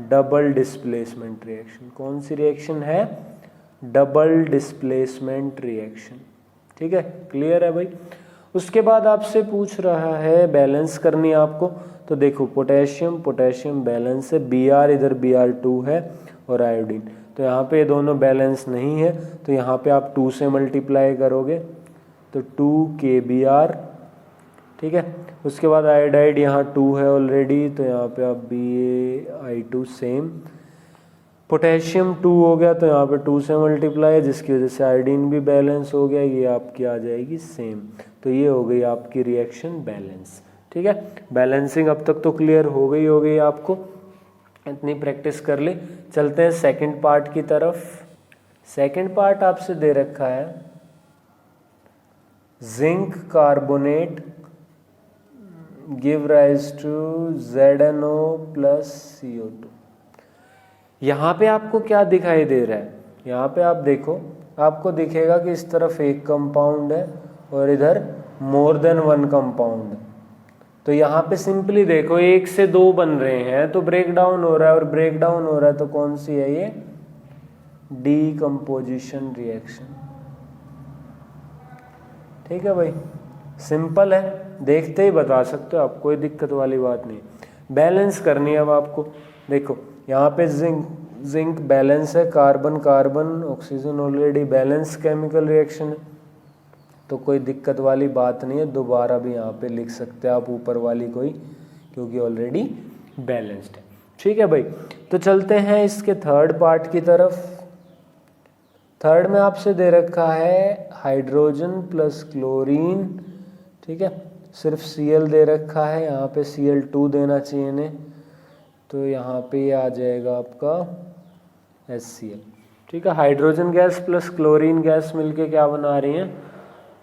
डबल डिस्प्लेसमेंट रिएक्शन। कौन सी रिएक्शन है, डबल डिस्प्लेसमेंट रिएक्शन, ठीक है। क्लियर है भाई। उसके बाद आपसे पूछ रहा है बैलेंस करनी है आपको, तो देखो पोटेशियम बैलेंस है, Br इधर Br2 है और आयोडीन, तो यहाँ पे दोनों बैलेंस नहीं है, तो यहाँ पे आप 2 से मल्टीप्लाई करोगे तो 2KBr, ठीक है। उसके बाद आयोडाइड यहाँ 2 है ऑलरेडी, तो यहाँ पे आप BaI2 सेम, पोटेशियम 2 हो गया तो यहाँ पे 2 से मल्टीप्लाई है, जिसकी वजह से आयोडीन भी बैलेंस हो गया, ये आपकी आ जाएगी सेम। तो ये हो गई आपकी रिएक्शन बैलेंस, ठीक है। बैलेंसिंग अब तक तो क्लियर हो गई आपको, इतनी प्रैक्टिस कर ली। चलते हैं सेकंड पार्ट की तरफ। सेकंड पार्ट आपसे दे रखा है zinc carbonate give rise to ZnO plus CO2। यहाँ पे आपको क्या दिखाई दे रहा है, यहाँ पे आप देखो, आपको दिखेगा कि इस तरफ 1 कंपाउंड है और इधर मोर देन 1 कंपाउंड है। तो यहाँ पे सिंपली देखो 1 से 2 बन रहे हैं तो ब्रेक डाउन हो रहा है, और ब्रेक डाउन हो रहा है तो कौन सी है ये, डीकम्पोजिशन रिएक्शन, ठीक है भाई। सिंपल है, देखते ही बता सकते हो आप, कोई दिक्कत वाली बात नहीं। बैलेंस करनी है अब आपको, देखो यहाँ पे जिंक बैलेंस है, carbon oxygen already balance chemical reaction है, तो कोई दिक्कत वाली बात नहीं है। दोबारा भी यहाँ पे लिख सकते हैं आप ऊपर वाली कोई, क्योंकि ऑलरेडी बैलेंस्ड है, ठीक है भाई। तो चलते हैं इसके थर्ड पार्ट की तरफ। थर्ड में आपसे दे रखा है हाइड्रोजन प्लस क्लोरीन, ठीक है। सिर्फ Cl दे रखा है, यहाँ पे Cl2 देना चाहिए ने, तो यहाँ पे आ जाएगा आपका HCl। ठीक है, hydrogen gas plus chlorine gas मिलके क्या बना रही हैं,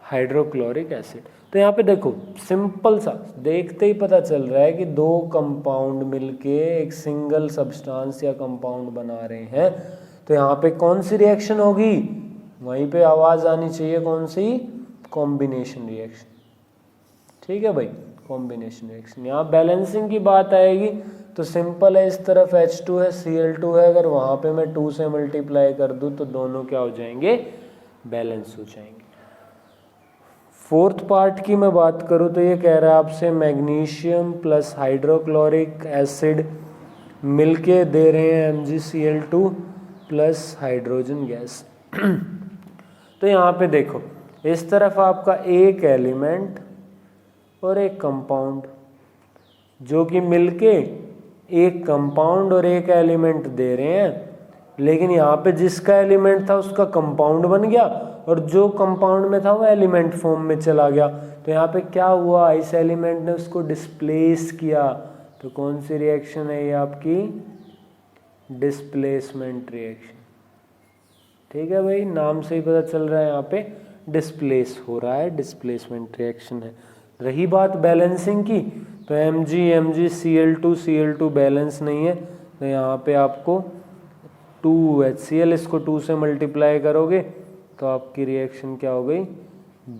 हाइड्रोक्लोरिक एसिड। तो यहाँ पे देखो सिंपल सा देखते ही पता चल रहा है कि दो कंपाउंड मिलके एक सिंगल सब्सटेंस या कंपाउंड बना रहे हैं। तो यहाँ पे कौन सी रिएक्शन होगी, वहीं पे आवाज आनी चाहिए कौन सी, कॉम्बिनेशन रिएक्शन। ठीक है भाई, कॉम्बिनेशन रिएक्शन। यहाँ बैलेंसिंग की बात आएगी तो सिंपल है, इस तरफ H2 है Cl2 है, अगर वहाँ पे मैं 2 से मल्टीप्लाई कर दूँ तो दोनों क्या हो जाएंगे, बैलेंस हो जाएंगे। फोर्थ पार्ट की मैं बात करूँ तो ये कह रहा है आपसे मैग्नीशियम प्लस हाइड्रोक्लोरिक एसिड मिलके दे रहे हैं MgCl2 प्लस हाइड्रोजन गैस। तो यहाँ पे देखो इस तरफ आपका एक एलिमेंट और एक कंपाउंड जो कि मिलके एक कंपाउंड और एक एलिमेंट दे रहे हैं, लेकिन यहाँ पे जिसका एलिमेंट था उसका कंपाउंड बन गया और जो कंपाउंड में था वो एलिमेंट फॉर्म में चला गया। तो यहाँ पे क्या हुआ, इस एलिमेंट ने उसको डिस्प्लेस किया। तो कौन सी रिएक्शन है ये आपकी, डिस्प्लेसमेंट रिएक्शन। ठीक है भाई, नाम से ही पता चल रहा है यहाँ पे डिस्प्लेस हो रहा है, डिस्प्लेसमेंट रिएक्शन है। रही बात बैलेंसिंग की, तो Mg Cl2 बैलेंस नहीं है, तो यहाँ पे आपको 2HCl, इसको 2 से मल्टीप्लाई करोगे तो आपकी रिएक्शन क्या हो गई,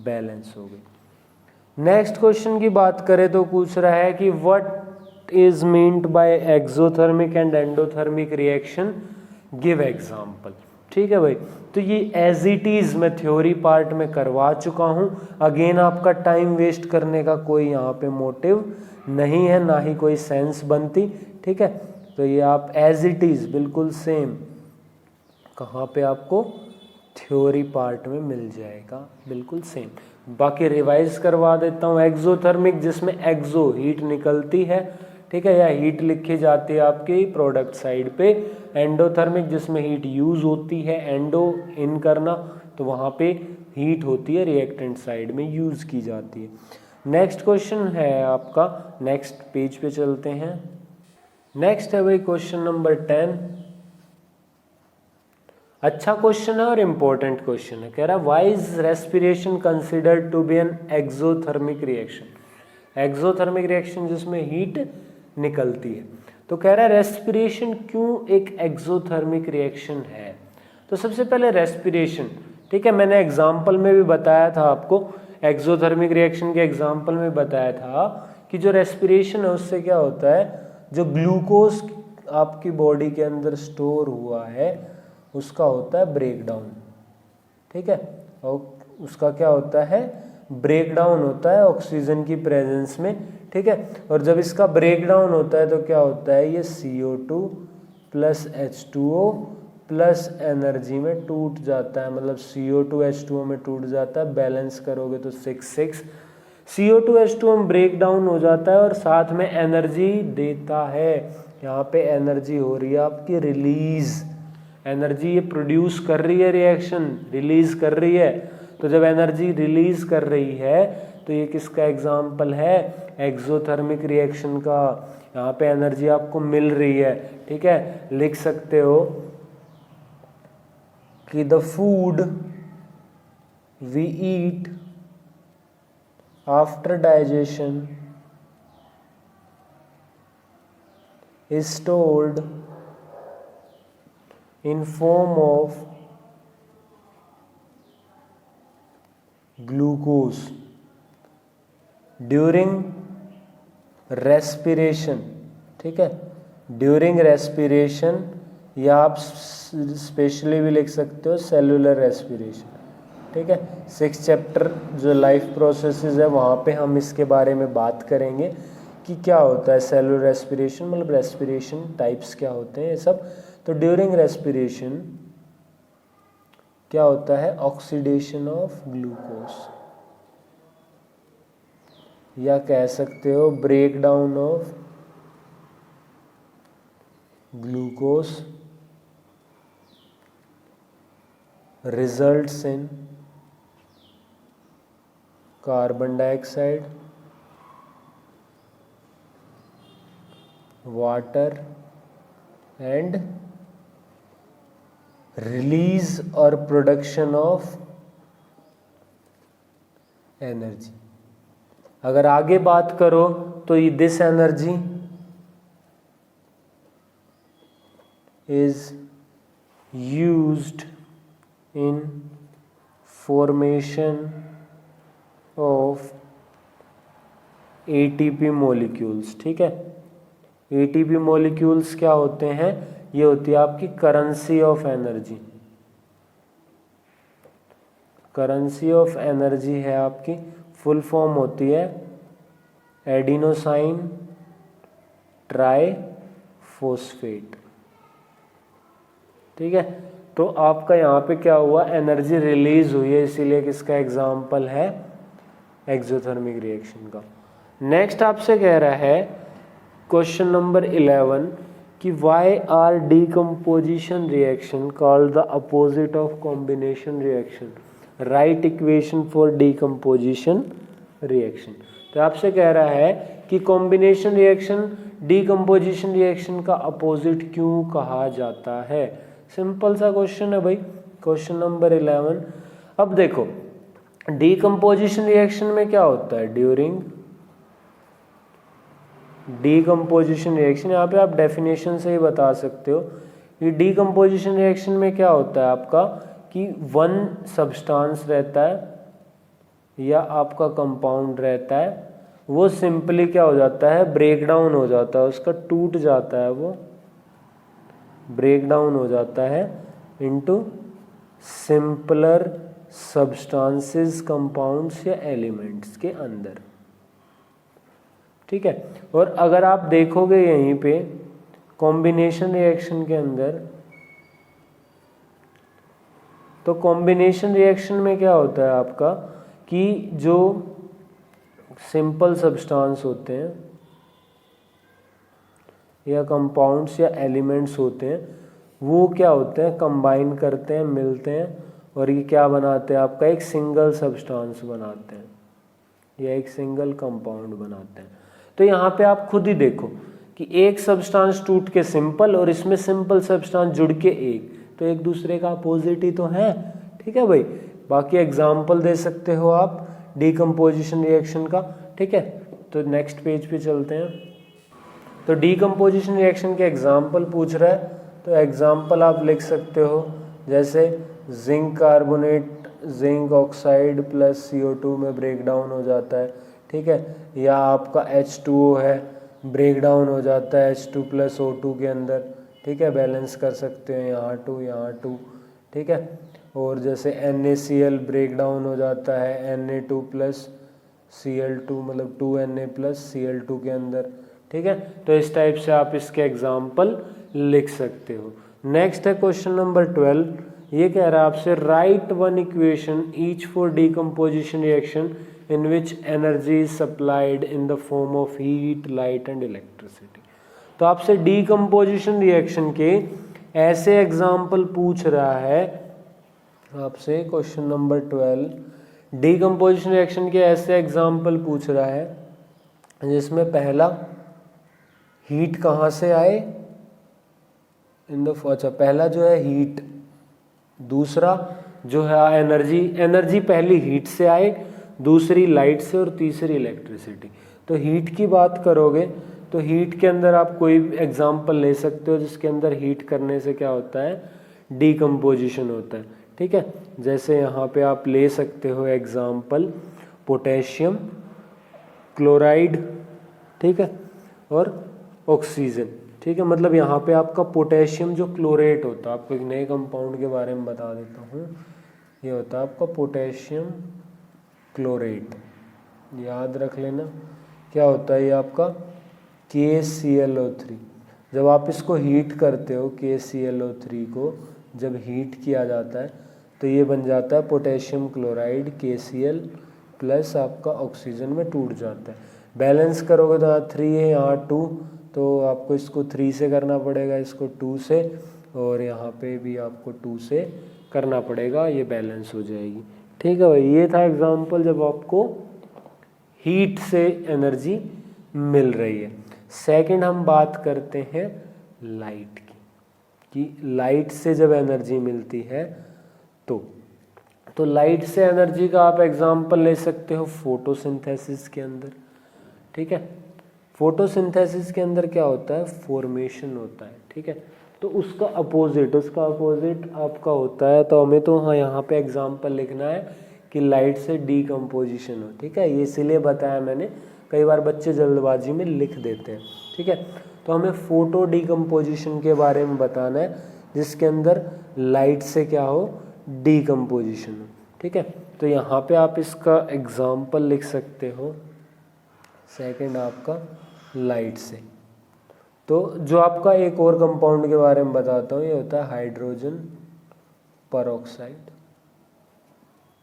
बैलेंस हो गई। नेक्स्ट क्वेश्चन की बात करें तो पूछ रहा है कि what is meant by exothermic and endothermic reaction, give example. ठीक है भाई, तो ये एज इट इज मैं थ्योरी पार्ट में करवा चुका हूँ। अगेन आपका टाइम वेस्ट करने का कोई यहाँ पे मोटिव नहीं है, ना ही कोई सेंस बनती। ठीक है, तो ये आप एज इट इज बिल्कुल सेम कहाँ पे आपको थ्योरी पार्ट में मिल जाएगा, बिल्कुल सेम। बाकी रिवाइज करवा देता हूँ। एक्सोथर्मिक जिसमें एक्सो हीट निकलती है, ठीक है, या हीट लिखी जाती है आपकी प्रोडक्ट साइड पे। एंडोथर्मिक जिसमें हीट यूज होती है, एंडो इन करना, तो वहाँ पे हीट होती है रिएक्टेंट साइड में यूज की जाती है। नेक्स्ट क्वेश्चन है आपका, नेक्स्ट पेज पे चलते हैं। नेक्स्ट है भाई क्वेश्चन नंबर 10। अच्छा क्वेश्चन है और इम्पोर्टेंट क्वेश्चन है। कह रहा है why is respiration considered to be an exothermic reaction. Exothermic reaction जिसमें हीट निकलती है। तो कह रहा है रेस्पिरेशन क्यों एक एक्सोथर्मिक रिएक्शन है। तो सबसे पहले रेस्पिरेशन, ठीक है, मैंने एग्जाम्पल में भी बताया था आपको, एक्सोथर्मिक रिएक्शन के एग्जाम्पल में बताया था कि जो रेस्पिरेशन है उससे क्या होता है, जो ग्लूकोज आपकी बॉडी के अंदर स्टोर हुआ है उसका होता है ब्रेकडाउन। ठीक है, और उसका क्या होता है, ब्रेकडाउन होता है ऑक्सीजन की प्रेजेंस में। ठीक है, और जब इसका ब्रेकडाउन होता है तो क्या होता है, ये CO2 plus H2O plus energy में टूट जाता है, मतलब CO2 H2O में टूट जाता है। बैलेंस करोगे तो 6 CO2 H2O में ब्रेक डाउन हो जाता है और साथ में एनर्जी देता है। यहाँ पे एनर्जी हो रही है आपकी रिलीज, एनर्जी ये प्रोड्यूस कर रही है, रिएक्शन रिलीज कर रही है। तो जब एनर्जी रिलीज कर रही है तो ये किसका एग्जाम्पल है, एक्सोथर्मिक रिएक्शन का। यहाँ पे एनर्जी आपको मिल रही है। ठीक है, लिख सकते हो कि the food we eat after digestion is stored in form of glucose during respiration। ठीक है, ड्यूरिंग रेस्पिरेशन, या आप स्पेशली भी लिख सकते हो सेलुलर रेस्पिरेशन। ठीक है, 6 चैप्टर जो लाइफ प्रोसेसेस है वहाँ पे हम इसके बारे में बात करेंगे कि क्या होता है सेलुलर रेस्पिरेशन, मतलब रेस्पिरेशन टाइप्स क्या होते हैं ये सब। तो ड्यूरिंग रेस्पिरेशन क्या होता है, ऑक्सीडेशन ऑफ ग्लूकोज, या कह सकते हो break down of glucose results in carbon dioxide, water and release और प्रोडक्शन ऑफ एनर्जी। अगर आगे बात करो तो this energy is used in formation of ATP molecules. ठीक है, एटीपी मॉलिक्यूल्स क्या होते हैं? ये होती है आपकी currency of energy. Currency of energy है आपकी, फुल फॉर्म होती है एडिनोसाइन ट्राइफॉस्फेट। ठीक है, तो आपका यहाँ पे क्या हुआ, एनर्जी रिलीज हुई है, इसीलिए किसका एग्जाम्पल है, एक्सोथर्मिक रिएक्शन का। नेक्स्ट आपसे कह रहा है क्वेश्चन नंबर 11 कि why are decomposition reaction called the opposite of combination reaction, right equation for decomposition reaction. तो आपसे कह रहा है कि कॉम्बिनेशन रिएक्शन डीकम्पोजिशन रिएक्शन का अपोजिट क्यों कहा जाता है। सिंपल सा क्वेश्चन है भाई, क्वेश्चन नंबर 11। अब देखो डीकम्पोजिशन रिएक्शन में क्या होता है, ड्यूरिंग डीकम्पोजिशन रिएक्शन, यहाँ पे आप डेफिनेशन से ही बता सकते हो कि डीकम्पोजिशन रिएक्शन में क्या होता है आपका कि वन सब्सटेंस रहता है या आपका कंपाउंड रहता है, वो सिंपली क्या हो जाता है, ब्रेक डाउन हो जाता है, उसका टूट जाता है, वो ब्रेक डाउन हो जाता है इनटू सिंपलर सब्सटेंसेस, कंपाउंड्स या एलिमेंट्स के अंदर। ठीक है, और अगर आप देखोगे यहीं पे कॉम्बिनेशन रिएक्शन के अंदर, तो कॉम्बिनेशन रिएक्शन में क्या होता है आपका कि जो सिंपल सब्सटेंस होते हैं या कंपाउंड्स या एलिमेंट्स होते हैं, वो क्या होते हैं, कंबाइन करते हैं, मिलते हैं, और ये क्या बनाते हैं आपका, एक सिंगल सब्सटेंस बनाते हैं या एक सिंगल कंपाउंड बनाते हैं। तो यहाँ पे आप खुद ही देखो कि एक सब्सटेंस टूट के सिंपल और इसमें सिंपल सब्सटेंस जुड़ के एक, तो एक दूसरे का अपोजिट ही तो है। ठीक है भाई, बाकी एग्जाम्पल दे सकते हो आप डीकम्पोजिशन रिएक्शन का। ठीक है, तो नेक्स्ट पेज पे चलते हैं। तो डीकम्पोजिशन रिएक्शन के एग्जाम्पल पूछ रहा है, तो एग्जाम्पल आप लिख सकते हो जैसे zinc carbonate zinc oxide plus CO2 में ब्रेक डाउन हो जाता है। ठीक है, या आपका H2O है, ब्रेक डाउन हो जाता है H2 प्लस O2 के अंदर। ठीक है, बैलेंस कर सकते हैं, यहाँ 2 यहाँ 2। ठीक है, और जैसे NaCl ब्रेक डाउन हो जाता है Na2 प्लस Cl2, मतलब 2Na प्लस Cl2 के अंदर। ठीक है, तो इस टाइप से आप इसके एग्जाम्पल लिख सकते हो। नेक्स्ट है क्वेश्चन नंबर 12, ये कह रहा है आपसे right one equation each for decomposition reaction in which energy is supplied in the form of heat, light and electricity। तो आपसे डीकम्पोजिशन रिएक्शन के ऐसे एग्जाम्पल पूछ रहा है आपसे, क्वेश्चन नंबर 12 डीकम्पोजिशन रिएक्शन के ऐसे एग्जाम्पल पूछ रहा है जिसमें पहला हीट कहाँ से आए, अच्छा पहला जो है हीट, दूसरा जो है एनर्जी पहली हीट से आए, दूसरी लाइट से, और तीसरी इलेक्ट्रिसिटी। तो हीट की बात करोगे तो हीट के अंदर आप कोई एग्जाम्पल ले सकते हो जिसके अंदर हीट करने से क्या होता है, डीकम्पोजिशन होता है। ठीक है, जैसे यहाँ पे आप ले सकते हो एग्जाम्पल पोटेशियम क्लोराइड, ठीक है, और ऑक्सीजन। ठीक है, मतलब यहाँ पे आपका पोटेशियम जो क्लोरेट होता है, आपको एक नए कंपाउंड के बारे में बता देता हूँ, ये होता है आपका पोटेशियम क्लोरेट, याद रख लेना। क्या होता है ये आपका KClO3। जब आप इसको हीट करते हो, KClO3 को जब हीट किया जाता है तो ये बन जाता है पोटेशियम क्लोराइड, KCl प्लस आपका ऑक्सीजन में टूट जाता है। बैलेंस करोगे तो यहाँ 3 है, यहाँ 2, तो आपको इसको 3 से करना पड़ेगा, इसको 2 से, और यहाँ पे भी आपको 2 से करना पड़ेगा, ये बैलेंस हो जाएगी। ठीक है भाई, ये था एग्जाम्पल जब आपको हीट से एनर्जी मिल रही है। सेकंड हम बात करते हैं लाइट की, कि लाइट से जब एनर्जी मिलती है तो लाइट से एनर्जी का आप एग्जांपल ले सकते हो फोटोसिंथेसिस के अंदर, ठीक है। फोटोसिंथेसिस के अंदर क्या होता है, फॉर्मेशन होता है, ठीक है। तो उसका अपोजिट आपका होता है, तो हमें तो हाँ यहाँ पे एग्जांपल लिखना है कि लाइट से डीकम्पोजिशन हो, ठीक है। ये इसीलिए बताया मैंने, कई बार बच्चे जल्दबाजी में लिख देते हैं, ठीक है। तो हमें फोटो डीकम्पोजिशन के बारे में बताना है जिसके अंदर लाइट से क्या हो, डीकम्पोजिशन हो, ठीक है। तो यहाँ पे आप इसका एग्जाम्पल लिख सकते हो, सेकंड आपका लाइट से। तो जो आपका एक और कंपाउंड के बारे में बताता हूँ, ये होता है हाइड्रोजन परऑक्साइड,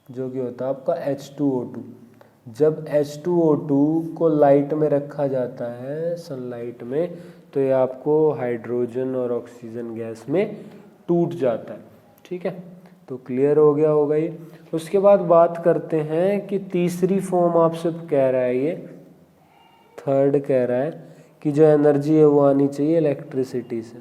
जो कि होता है आपका H2O2। जब H2O2 को लाइट में रखा जाता है, सनलाइट में, तो ये आपको हाइड्रोजन और ऑक्सीजन गैस में टूट जाता है, ठीक है। तो क्लियर हो गया होगा ये। उसके बाद बात करते हैं कि तीसरी फॉर्म आपसे कह रहा है, ये थर्ड कह रहा है कि जो एनर्जी है वो आनी चाहिए इलेक्ट्रिसिटी से।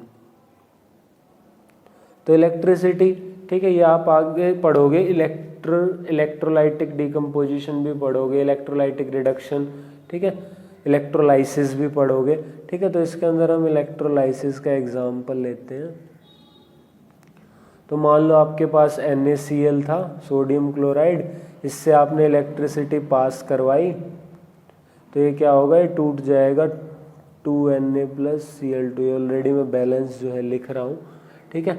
तो इलेक्ट्रिसिटी, ठीक है, ये आप आगे पढ़ोगे, इलेक्ट्रोलाइटिक डिकम्पोजिशन भी पढ़ोगे, इलेक्ट्रोलाइटिक रिडक्शन, ठीक है, इलेक्ट्रोलाइसिस भी पढ़ोगे, ठीक है। तो इसके अंदर हम इलेक्ट्रोलाइसिस का एग्जांपल लेते हैं। तो मान लो आपके पास NaCl था, सोडियम क्लोराइड, इससे आपने इलेक्ट्रिसिटी पास करवाई, तो ये क्या होगा, ये टूट जाएगा 2Na+Cl2। ऑलरेडी मैं बैलेंस जो है लिख रहा हूँ, ठीक है।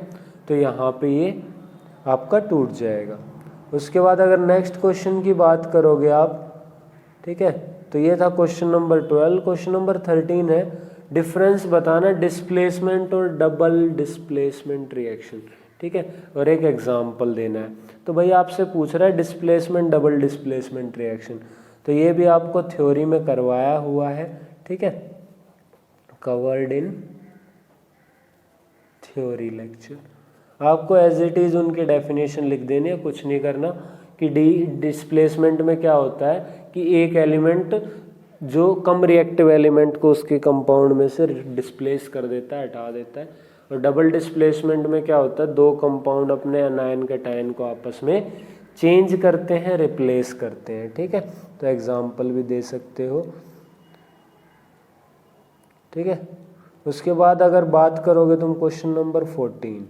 तो यहाँ पे ये आपका टूट जाएगा। उसके बाद अगर नेक्स्ट क्वेश्चन की बात करोगे आप, ठीक है, तो ये था क्वेश्चन नंबर 12। क्वेश्चन नंबर 13 है, डिफरेंस बताना डिस्प्लेसमेंट और डबल डिस्प्लेसमेंट रिएक्शन, ठीक है, और एक एग्जाम्पल देना है। तो भाई आपसे पूछ रहा है डिस्प्लेसमेंट डबल डिस्प्लेसमेंट रिएक्शन, तो ये भी आपको थ्योरी में करवाया हुआ है, ठीक है, कवर्ड इन थ्योरी लेक्चर। आपको एज इट इज़ उनकी डेफिनेशन लिख देनी है, कुछ नहीं करना। कि डिस्प्लेसमेंट में क्या होता है कि एक एलिमेंट जो कम रिएक्टिव एलिमेंट को उसके कंपाउंड में से डिस्प्लेस कर देता है, हटा देता है। और डबल डिस्प्लेसमेंट में क्या होता है, दो कंपाउंड अपने अनायन कैटायन को आपस में चेंज करते हैं, रिप्लेस करते हैं, ठीक है। तो एग्जाम्पल भी दे सकते हो, ठीक है। उसके बाद अगर बात करोगे तुम क्वेश्चन नंबर 14,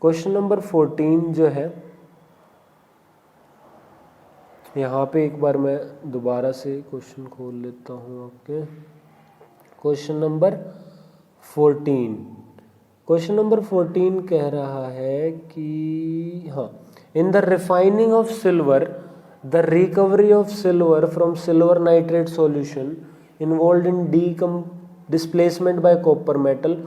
क्वेश्चन नंबर 14 जो है, यहाँ पे एक बार मैं दोबारा से क्वेश्चन खोल लेता हूँ आपके। क्वेश्चन नंबर 14, क्वेश्चन नंबर 14 कह रहा है कि हाँ, in the refining of silver the recovery of silver from silver nitrate solution involved in displacement bye copper metal,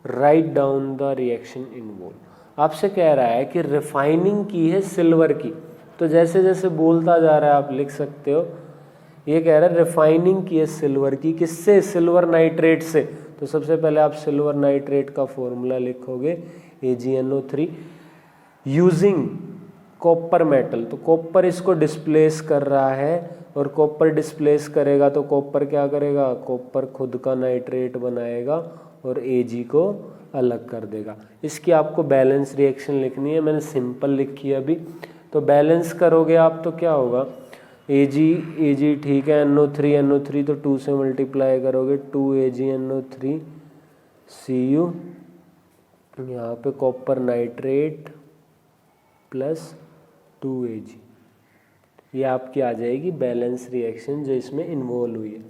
write down the reaction involve. आपसे कह रहा है कि रिफाइनिंग की है सिल्वर की, तो जैसे जैसे बोलता जा रहा है आप लिख सकते हो। ये कह रहा है रिफाइनिंग की है सिल्वर की, किससे, सिल्वर नाइट्रेट से। तो सबसे पहले आप सिल्वर नाइट्रेट का फॉर्मूला लिखोगे AgNO3 यूजिंग कॉपर मेटल। तो कॉपर इसको डिस्प्लेस कर रहा है, और कॉपर डिस्प्लेस करेगा तो कॉपर क्या करेगा, कॉपर खुद का नाइट्रेट बनाएगा और Ag को अलग कर देगा। इसकी आपको बैलेंस रिएक्शन लिखनी है, मैंने सिंपल लिखी है अभी। तो बैलेंस करोगे आप तो क्या होगा, Ag ठीक है, NO3 तो 2 से मल्टीप्लाई करोगे, 2AgNO3 Cu, यहाँ पे कॉपर नाइट्रेट प्लस 2Ag, ये आपकी आ जाएगी बैलेंस रिएक्शन जो इसमें इन्वॉल्व हुई है।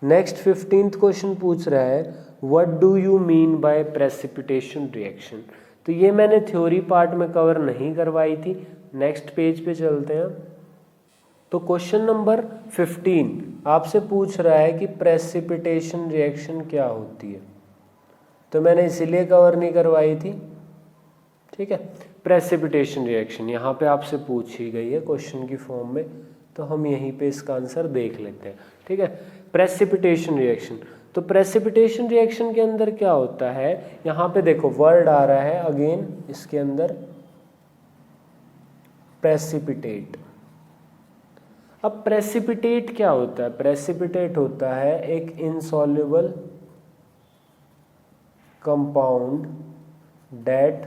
नेक्स्ट 15th क्वेश्चन पूछ रहा है, what do you mean by precipitation reaction. तो ये मैंने थ्योरी पार्ट में कवर नहीं करवाई थी। नेक्स्ट पेज पे चलते हैं। तो क्वेश्चन नंबर 15 आपसे पूछ रहा है कि प्रेसिपिटेशन रिएक्शन क्या होती है, तो मैंने इसीलिए कवर नहीं करवाई थी, ठीक है। प्रेसिपिटेशन रिएक्शन यहाँ पे आपसे पूछी गई है क्वेश्चन की फॉर्म में, तो हम यहीं पे इसका आंसर देख लेते हैं, ठीक है। प्रेसिपिटेशन रिएक्शन, तो प्रेसिपिटेशन रिएक्शन के अंदर क्या होता है, यहाँ पे देखो वर्ड आ रहा है अगेन, इसके अंदर प्रेसिपिटेट। अब प्रेसिपिटेट क्या होता है, प्रेसिपिटेट होता है एक insoluble compound that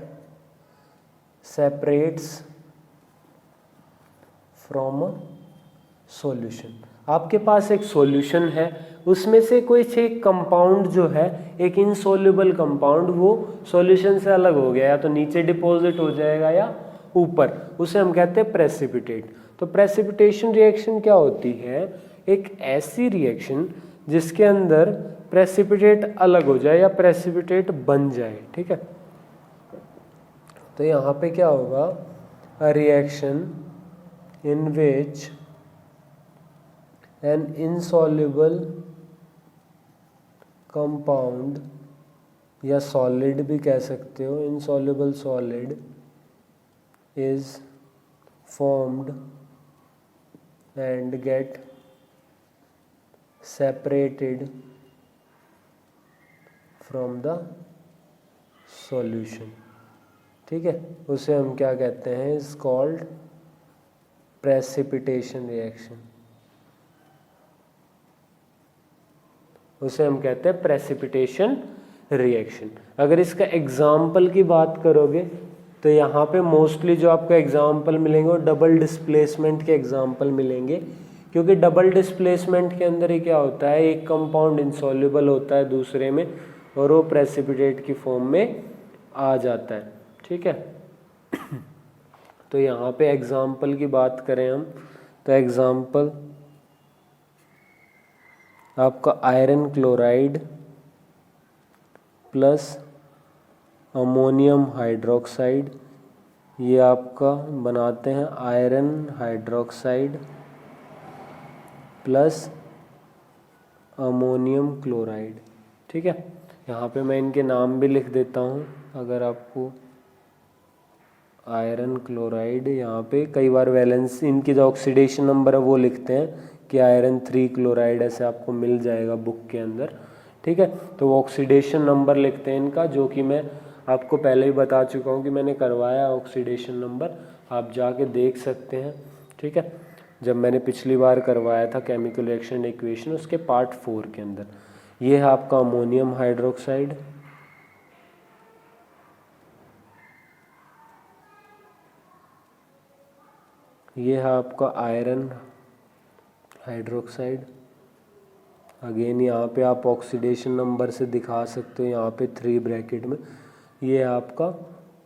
separates from a solution। आपके पास एक सॉल्यूशन है, उसमें से कोई एक कंपाउंड जो है, एक इनसॉल्युबल कंपाउंड, वो सॉल्यूशन से अलग हो गया, या तो नीचे डिपॉजिट हो जाएगा या ऊपर, उसे हम कहते हैं प्रेसिपिटेट। तो प्रेसिपिटेशन रिएक्शन क्या होती है? एक ऐसी रिएक्शन जिसके अंदर प्रेसिपिटेट अलग हो जाए या प्रेसिपिटेट बन जाए, ठीक है। तो यहाँ पे क्या होगा? A reaction in which an insoluble compound या solid भी कह सकते हो, insoluble solid is formed and get separated from the solution, ठीक है। उसे हम क्या कहते हैं? is called precipitation reaction। उसे हम कहते हैं प्रेसिपिटेशन रिएक्शन। अगर इसका एग्जाम्पल की बात करोगे तो यहाँ पे मोस्टली जो आपको एग्जाम्पल मिलेंगे वो डबल डिस्प्लेसमेंट के एग्जाम्पल मिलेंगे, क्योंकि डबल डिस्प्लेसमेंट के अंदर ही क्या होता है? एक कंपाउंड इनसॉल्युबल होता है दूसरे में, और वो प्रेसिपिटेट की फॉर्म में आ जाता है, ठीक है। तो यहाँ पे एग्जाम्पल की बात करें हम, तो एग्जाम्पल आपका iron chloride plus ammonium hydroxide, ये आपका बनाते हैं iron hydroxide plus ammonium chloride, ठीक है। यहाँ पे मैं इनके नाम भी लिख देता हूँ, अगर आपको आयरन क्लोराइड, यहाँ पे कई बार वैलेंस इनकी जो ऑक्सीडेशन नंबर है वो लिखते हैं कि आयरन 3 क्लोराइड, ऐसे आपको मिल जाएगा बुक के अंदर, ठीक है। तो वो ऑक्सीडेशन नंबर लिखते हैं इनका, जो कि मैं आपको पहले ही बता चुका हूँ कि मैंने करवाया ऑक्सीडेशन नंबर, आप जाके देख सकते हैं, ठीक है। जब मैंने पिछली बार करवाया था केमिकल रिएक्शन इक्वेशन, उसके पार्ट 4 के अंदर। ये है आपका अमोनियम हाइड्रोक्साइड, ये है आपका आयरन हाइड्रोक्साइड, अगेन यहाँ पे आप ऑक्सीडेशन नंबर से दिखा सकते हो, यहाँ पे 3 ब्रैकेट में। ये है आपका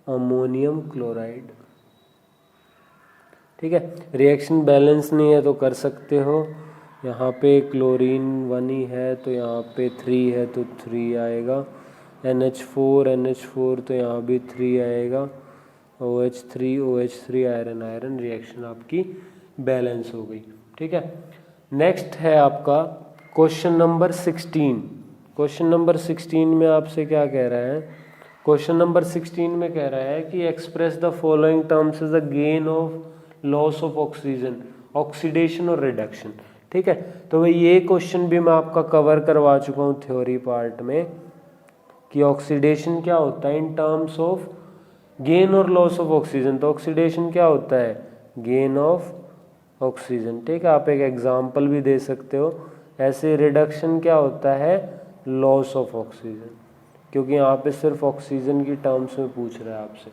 अमोनियम क्लोराइड, ठीक है। रिएक्शन बैलेंस नहीं है तो कर सकते हो, यहाँ पे क्लोरीन 1 ही है तो यहाँ पे 3 है तो 3 आएगा, NH4 तो यहाँ भी 3 आएगा, OH3 आयरन आयरन, रिएक्शन आपकी बैलेंस हो गई, ठीक है। नेक्स्ट है आपका क्वेश्चन नंबर 16। क्वेश्चन नंबर 16 में आपसे क्या कह रहा है? क्वेश्चन नंबर 16 में कह रहा है कि express the following terms as the gain of loss of oxygen, oxidation और रिडक्शन, ठीक है। तो भाई ये क्वेश्चन भी मैं आपका कवर करवा चुका हूँ थ्योरी पार्ट में, कि ऑक्सीडेशन क्या होता है इन टर्म्स ऑफ गेन और लॉस ऑफ ऑक्सीजन। तो ऑक्सीडेशन क्या होता है? गेन ऑफ ऑक्सीजन, ठीक है। आप एक एग्जाम्पल भी दे सकते हो ऐसे। रिडक्शन क्या होता है? लॉस ऑफ ऑक्सीजन, क्योंकि यहाँ पे सिर्फ ऑक्सीजन की टर्म्स में पूछ रहा है आपसे,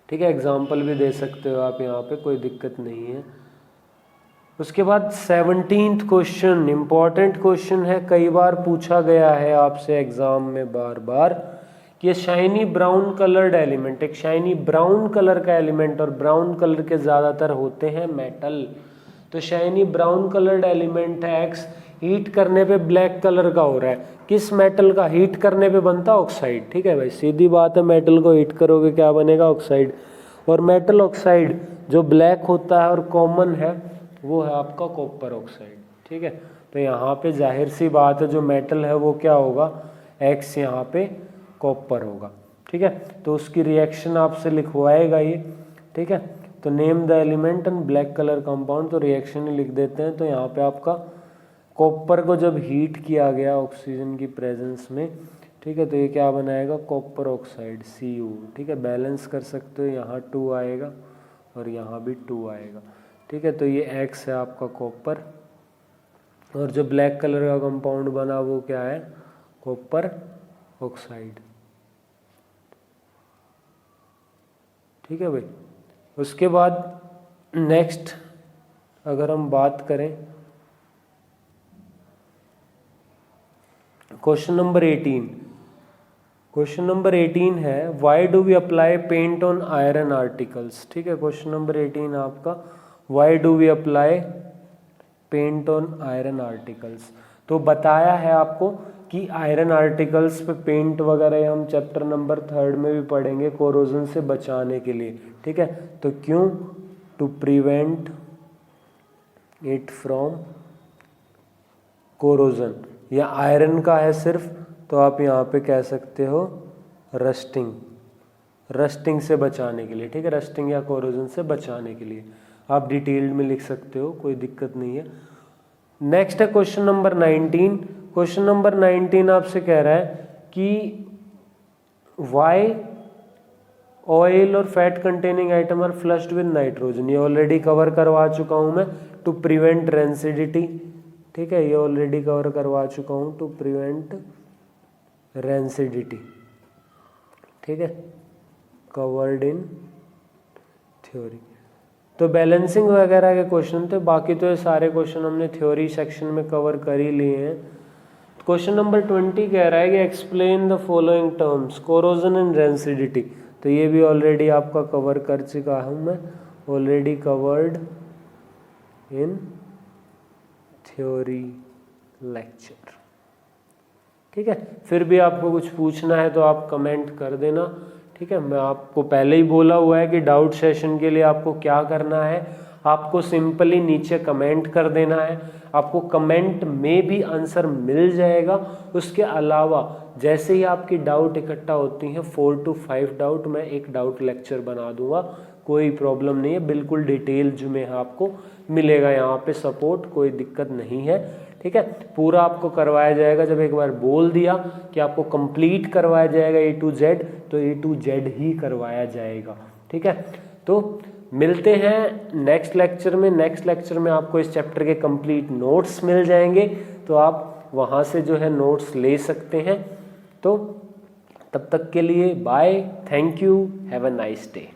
ठीक है। एग्जाम्पल भी दे सकते हो आप यहाँ पे, कोई दिक्कत नहीं है। उसके बाद 17th क्वेश्चन, इंपॉर्टेंट क्वेश्चन है, कई बार पूछा गया है आपसे एग्जाम में बार बार, कि शाइनी ब्राउन कलर्ड एलिमेंट, एक शाइनी ब्राउन कलर का एलिमेंट, और ब्राउन कलर के ज़्यादातर होते हैं मेटल। तो शाइनी ब्राउन कलर्ड एलिमेंट है एक्स, हीट करने पे ब्लैक कलर का हो रहा है, किस मेटल का? हीट करने पे बनता ऑक्साइड, ठीक है भाई, सीधी बात है। मेटल को हीट करोगे क्या बनेगा? ऑक्साइड। और मेटल ऑक्साइड जो ब्लैक होता है और कॉमन है वो है आपका कॉपर ऑक्साइड, ठीक है। तो यहाँ पे जाहिर सी बात है, जो मेटल है वो क्या होगा? एक्स, यहाँ पे कॉपर होगा, ठीक है। तो उसकी रिएक्शन आपसे लिखवाएगा ये, ठीक है। तो name the element and black colour compound, तो रिएक्शन ही लिख देते हैं। तो यहाँ पे आपका कॉपर को जब हीट किया गया ऑक्सीजन की प्रेजेंस में, ठीक है, तो ये क्या बनाएगा? कॉपर ऑक्साइड Cu, ठीक है। बैलेंस कर सकते हो, यहाँ 2 आएगा और यहाँ भी 2 आएगा, ठीक है। तो ये X है आपका कॉपर, और जो ब्लैक कलर का कंपाउंड बना वो क्या है? कॉपर ऑक्साइड, ठीक है भाई। उसके बाद नेक्स्ट अगर हम बात करें क्वेश्चन नंबर 18, क्वेश्चन नंबर 18 है why do we apply paint on iron articles. ठीक है, क्वेश्चन नंबर 18 आपका why do we apply paint on iron articles. तो बताया है आपको कि आयरन आर्टिकल्स पे पेंट वगैरह हम चैप्टर नंबर 3 में भी पढ़ेंगे कोरोजन से बचाने के लिए। ठीक है, तो क्यों, to prevent it from corrosion, या आयरन का है सिर्फ तो आप यहाँ पे कह सकते हो रस्टिंग, रस्टिंग से बचाने के लिए। ठीक है, रस्टिंग या कोरोजन से बचाने के लिए आप डिटेल्ड में लिख सकते हो, कोई दिक्कत नहीं है। नेक्स्ट है क्वेश्चन नंबर 19। क्वेश्चन नंबर 19 आपसे कह रहा है कि वाई ऑयल और fat containing item are flushed with nitrogen. ये ऑलरेडी कवर करवा चुका हूं मैं, टू प्रिवेंट रेंसिडिटी। ठीक है, ये ऑलरेडी कवर करवा चुका हूं, टू प्रिवेंट रेंसिडिटी। ठीक है, कवर्ड इन थ्योरी। तो बैलेंसिंग वगैरह के क्वेश्चन थे, बाकी तो ये सारे क्वेश्चन हमने थ्योरी सेक्शन में कवर कर ही लिए हैं। क्वेश्चन नंबर 20 कह रहा है कि explain the following terms corrosion and rancidity. तो ये भी ऑलरेडी आपका कवर कर चुका हूँ मैं, already covered in theory lecture. ठीक है, फिर भी आपको कुछ पूछना है तो आप कमेंट कर देना। ठीक है, मैं आपको पहले ही बोला हुआ है कि डाउट सेशन के लिए आपको क्या करना है, आपको सिंपली नीचे कमेंट कर देना है, आपको कमेंट में भी आंसर मिल जाएगा। उसके अलावा जैसे ही आपकी डाउट इकट्ठा होती हैं 4 to 5 डाउट, मैं एक डाउट लेक्चर बना दूंगा, कोई प्रॉब्लम नहीं है, बिल्कुल डिटेल जो में आपको मिलेगा यहाँ पे सपोर्ट, कोई दिक्कत नहीं है। ठीक है, पूरा आपको करवाया जाएगा। जब एक बार बोल दिया कि आपको कंप्लीट करवाया जाएगा A to Z, तो A to Z ही करवाया जाएगा। ठीक है, तो मिलते हैं नेक्स्ट लेक्चर में। नेक्स्ट लेक्चर में आपको इस चैप्टर के कंप्लीट नोट्स मिल जाएंगे, तो आप वहाँ से जो है नोट्स ले सकते हैं। तो तब तक के लिए bye, thank you, have a nice day.